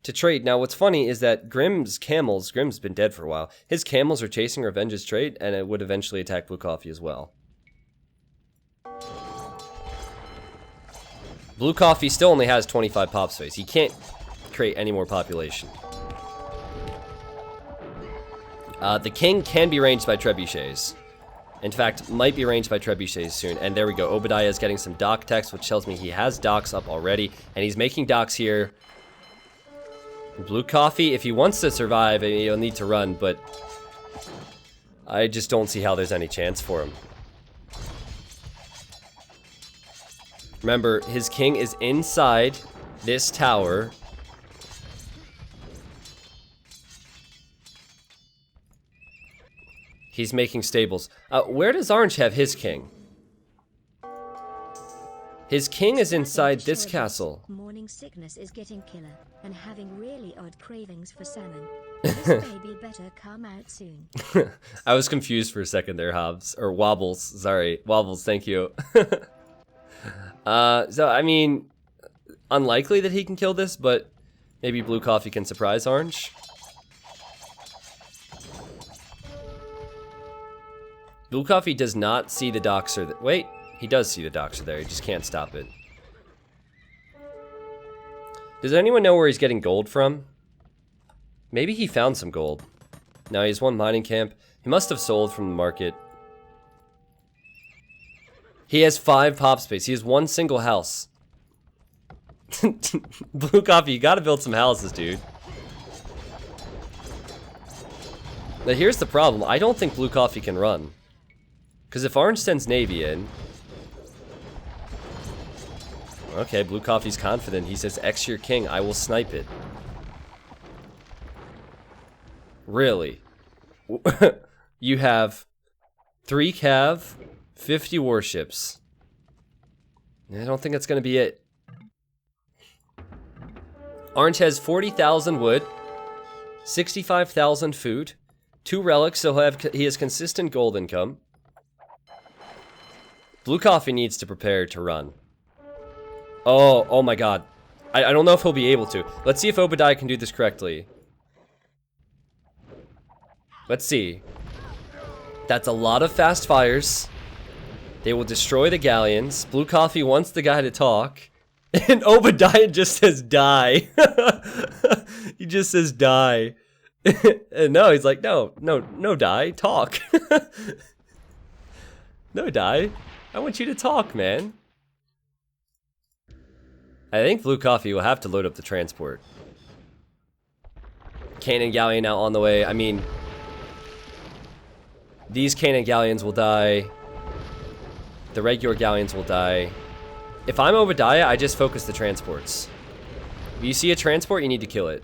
to trade. Now, what's funny is that Grimm's been dead for a while. His camels are chasing revenge's trade, and it would eventually attack blue coffee as well. Blue coffee still only has 25 pop space. He can't create any more population. The king can be ranged by trebuchets. In fact, might be ranged by trebuchets soon. And there we go. Obadiah is getting some dock text, which tells me he has docks up already. And he's making docks here. Blue coffee, if he wants to survive, he'll need to run, but I just don't see how there's any chance for him. Remember, his king is inside this tower. He's making stables. Where does Orange have his king? His king is Nothing inside to this show it. castle. Morning sickness is getting killer, and having really odd cravings for salmon. This baby better come out soon. I was confused for a second there, Hobbs. Or Wobbles, sorry. Wobbles, thank you. So, I mean, unlikely that he can kill this, but maybe Blue Coffee can surprise Orange. Blue Coffee does not see the Doxer. Wait, he does see the Doxer there. He just can't stop it. Does anyone know where he's getting gold from? Maybe he found some gold. No, he has one mining camp. He must have sold from the market. He has 5 pop space. He has 1 single house. Blue Coffee, you gotta build some houses, dude. Now here's the problem. I don't think Blue Coffee can run. Because if Orange sends Navy in... Okay, Blue Coffee's confident. He says, X your king, I will snipe it. Really? You have 3 cav, 50 warships. I don't think that's going to be it. Orange has 40,000 wood, 65,000 food, 2 relics, so he has consistent gold income. Blue Coffee needs to prepare to run. Oh my god. I don't know if he'll be able to. Let's see if Obadiah can do this correctly. Let's see. That's a lot of fast fires. They will destroy the galleons. Blue Coffee wants the guy to talk. And Obadiah just says die. He just says die. And no, he's like, no, die, talk. No, die. I want you to talk, man. I think Blue Coffee will have to load up the transport. Cannon galleon now on the way. I mean, these cannon galleons will die. The regular galleons will die. If I'm Obadiah, I just focus the transports. If you see a transport, you need to kill it.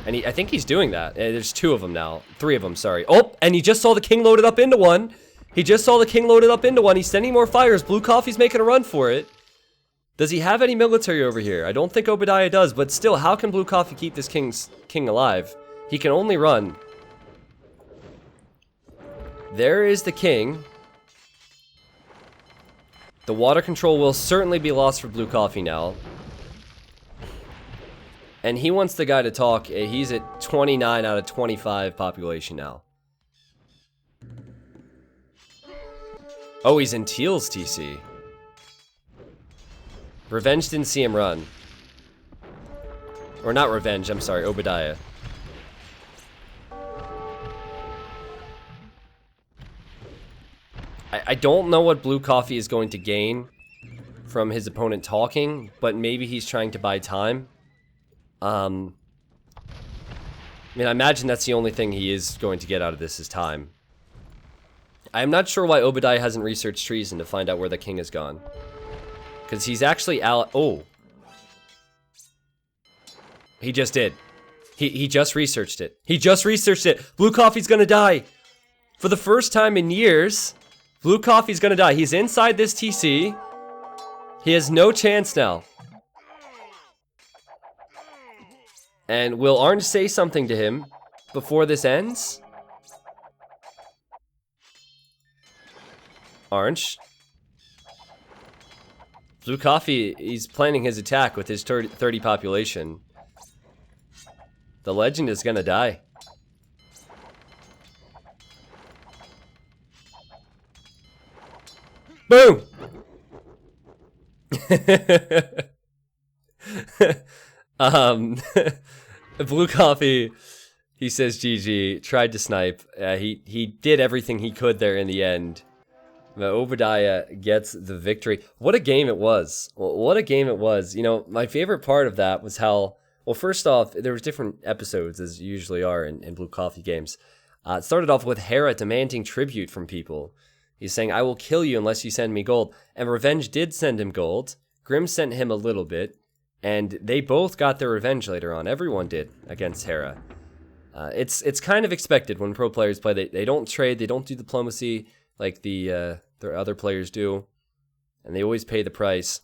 And I think he's doing that. There's 2 of them now. 3 of them, sorry. Oh, and he just saw the king loaded up into one. He just saw the king loaded up into one. He's sending more fires. Blue Coffee's making a run for it. Does he have any military over here? I don't think Obadiah does, but still, how can Blue Coffee keep this king alive? He can only run. There is the king. The water control will certainly be lost for Blue Coffee now. And he wants the guy to talk. He's at 29 out of 25 population now. Oh, he's in Teal's TC. Revenge didn't see him run. Or not Revenge, I'm sorry, Obadiah. I don't know what Blue Coffee is going to gain from his opponent talking, but maybe he's trying to buy time. I mean, I imagine that's the only thing he is going to get out of this is time. I'm not sure why Obadiah hasn't researched treason to find out where the king has gone. Because he's actually oh. He just did. He just researched it. He just researched it. Blue Coffee's gonna die. For the first time in years, Blue Coffee's gonna die. He's inside this TC. He has no chance now. And will Orange say something to him before this ends? Orange. Blue Coffee, he's planning his attack with his 30 population. The legend is gonna die. Boom! Blue Coffee, he says GG, tried to snipe. He did everything he could there in the end. But Obadiah gets the victory. What a game it was. What a game it was. You know, my favorite part of that was how, well, first off, there was different episodes, as usually are in Blue Coffee games. It started off with Hera demanding tribute from people. He's saying, I will kill you unless you send me gold. And Revenge did send him gold. Grim sent him a little bit. And they both got their revenge later on. Everyone did against Hera. It's kind of expected when pro players play. They don't trade. They don't do diplomacy like the other players do. and they always pay the price.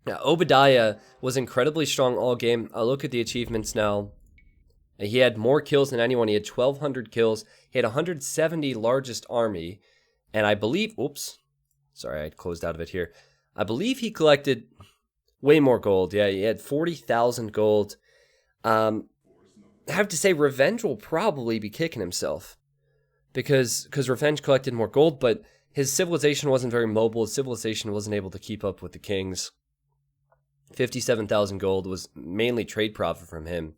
Now, Obadiah was incredibly strong all game. I'll look at the achievements now. He had more kills than anyone. He had 1,200 kills. He had 170 largest army. And I believe... Oops. Sorry, I closed out of it here. I believe he collected way more gold. Yeah, he had 40,000 gold. I have to say, Revenge will probably be kicking himself. Because Revenge collected more gold, but his civilization wasn't very mobile. His civilization wasn't able to keep up with the king's. 57,000 gold was mainly trade profit from him.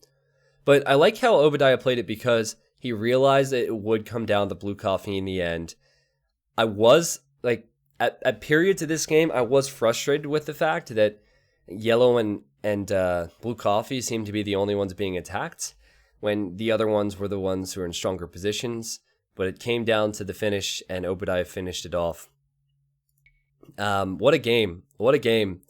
But I like how Obadiah played it because he realized that it would come down to blue coffee in the end. I was, like, at periods of this game, I was frustrated with the fact that yellow and blue coffee seemed to be the only ones being attacked, when the other ones were the ones who were in stronger positions. But it came down to the finish, and Obadiah finished it off. What a game. What a game.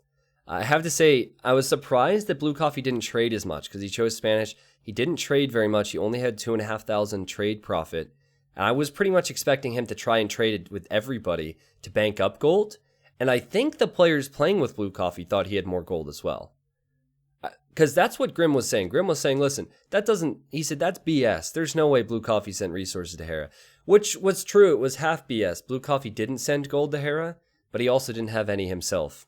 I have to say, I was surprised that Blue Coffee didn't trade as much because he chose Spanish. He didn't trade very much. He only had 2,500 trade profit. And I was pretty much expecting him to try and trade it with everybody to bank up gold. And I think the players playing with Blue Coffee thought he had more gold as well. Because that's what Grim was saying. Grim was saying, listen, he said, that's BS. There's no way Blue Coffee sent resources to Hera. Which was true. It was half BS. Blue Coffee didn't send gold to Hera, but he also didn't have any himself.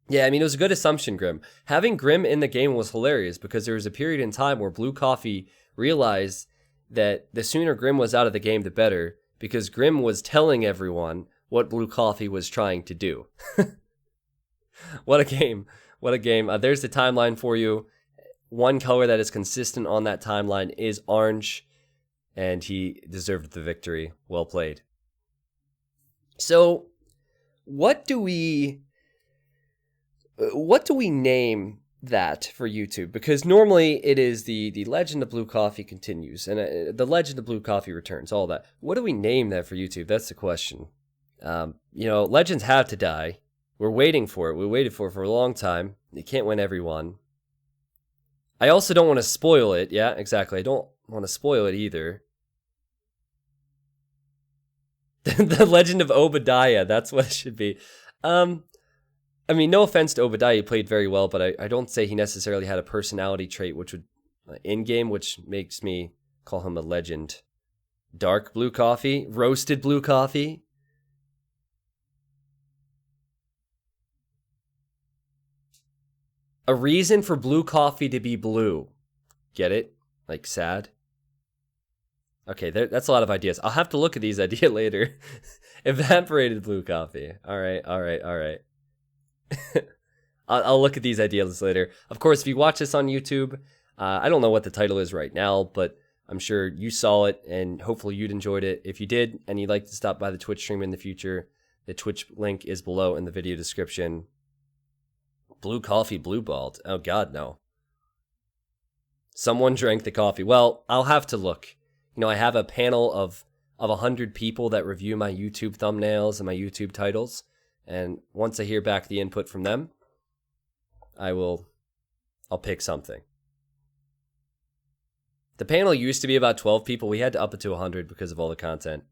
Yeah, I mean, it was a good assumption, Grim. Having Grim in the game was hilarious because there was a period in time where Blue Coffee realized that the sooner Grim was out of the game, the better, because Grim was telling everyone what Blue Coffee was trying to do. What a game. What a game. There's the timeline for you. One color that is consistent on that timeline is orange, and he deserved the victory. Well played. So, what do we name that for YouTube? Because normally it is the Legend of Blue Coffee continues, and the Legend of Blue Coffee returns, all that. What do we name that for YouTube? That's the question. Legends have to die. We're waiting for it. We waited for it for a long time. You can't win every one. I also don't want to spoil it. Yeah, exactly. I don't want to spoil it either. The Legend of Obadiah. That's what it should be. I mean, no offense to Obadiah. He played very well, but I don't say he necessarily had a personality trait, which would in-game, which makes me call him a legend. Dark blue coffee? Roasted blue coffee? A reason for blue coffee to be blue. Get it? Like sad? Okay, that's a lot of ideas. I'll have to look at these ideas later. Evaporated blue coffee. All right. I'll look at these ideas later. Of course, if you watch this on YouTube, I don't know what the title is right now, but I'm sure you saw it, and hopefully you'd enjoyed it. If you did, and you'd like to stop by the Twitch stream in the future, the Twitch link is below in the video description. Blue coffee, blue balled. Oh God, no. Someone drank the coffee. Well, I'll have to look. I have a panel of 100 people that review my YouTube thumbnails and my YouTube titles. And once I hear back the input from them, I'll pick something. The panel used to be about 12 people. We had to up it to 100 because of all the content.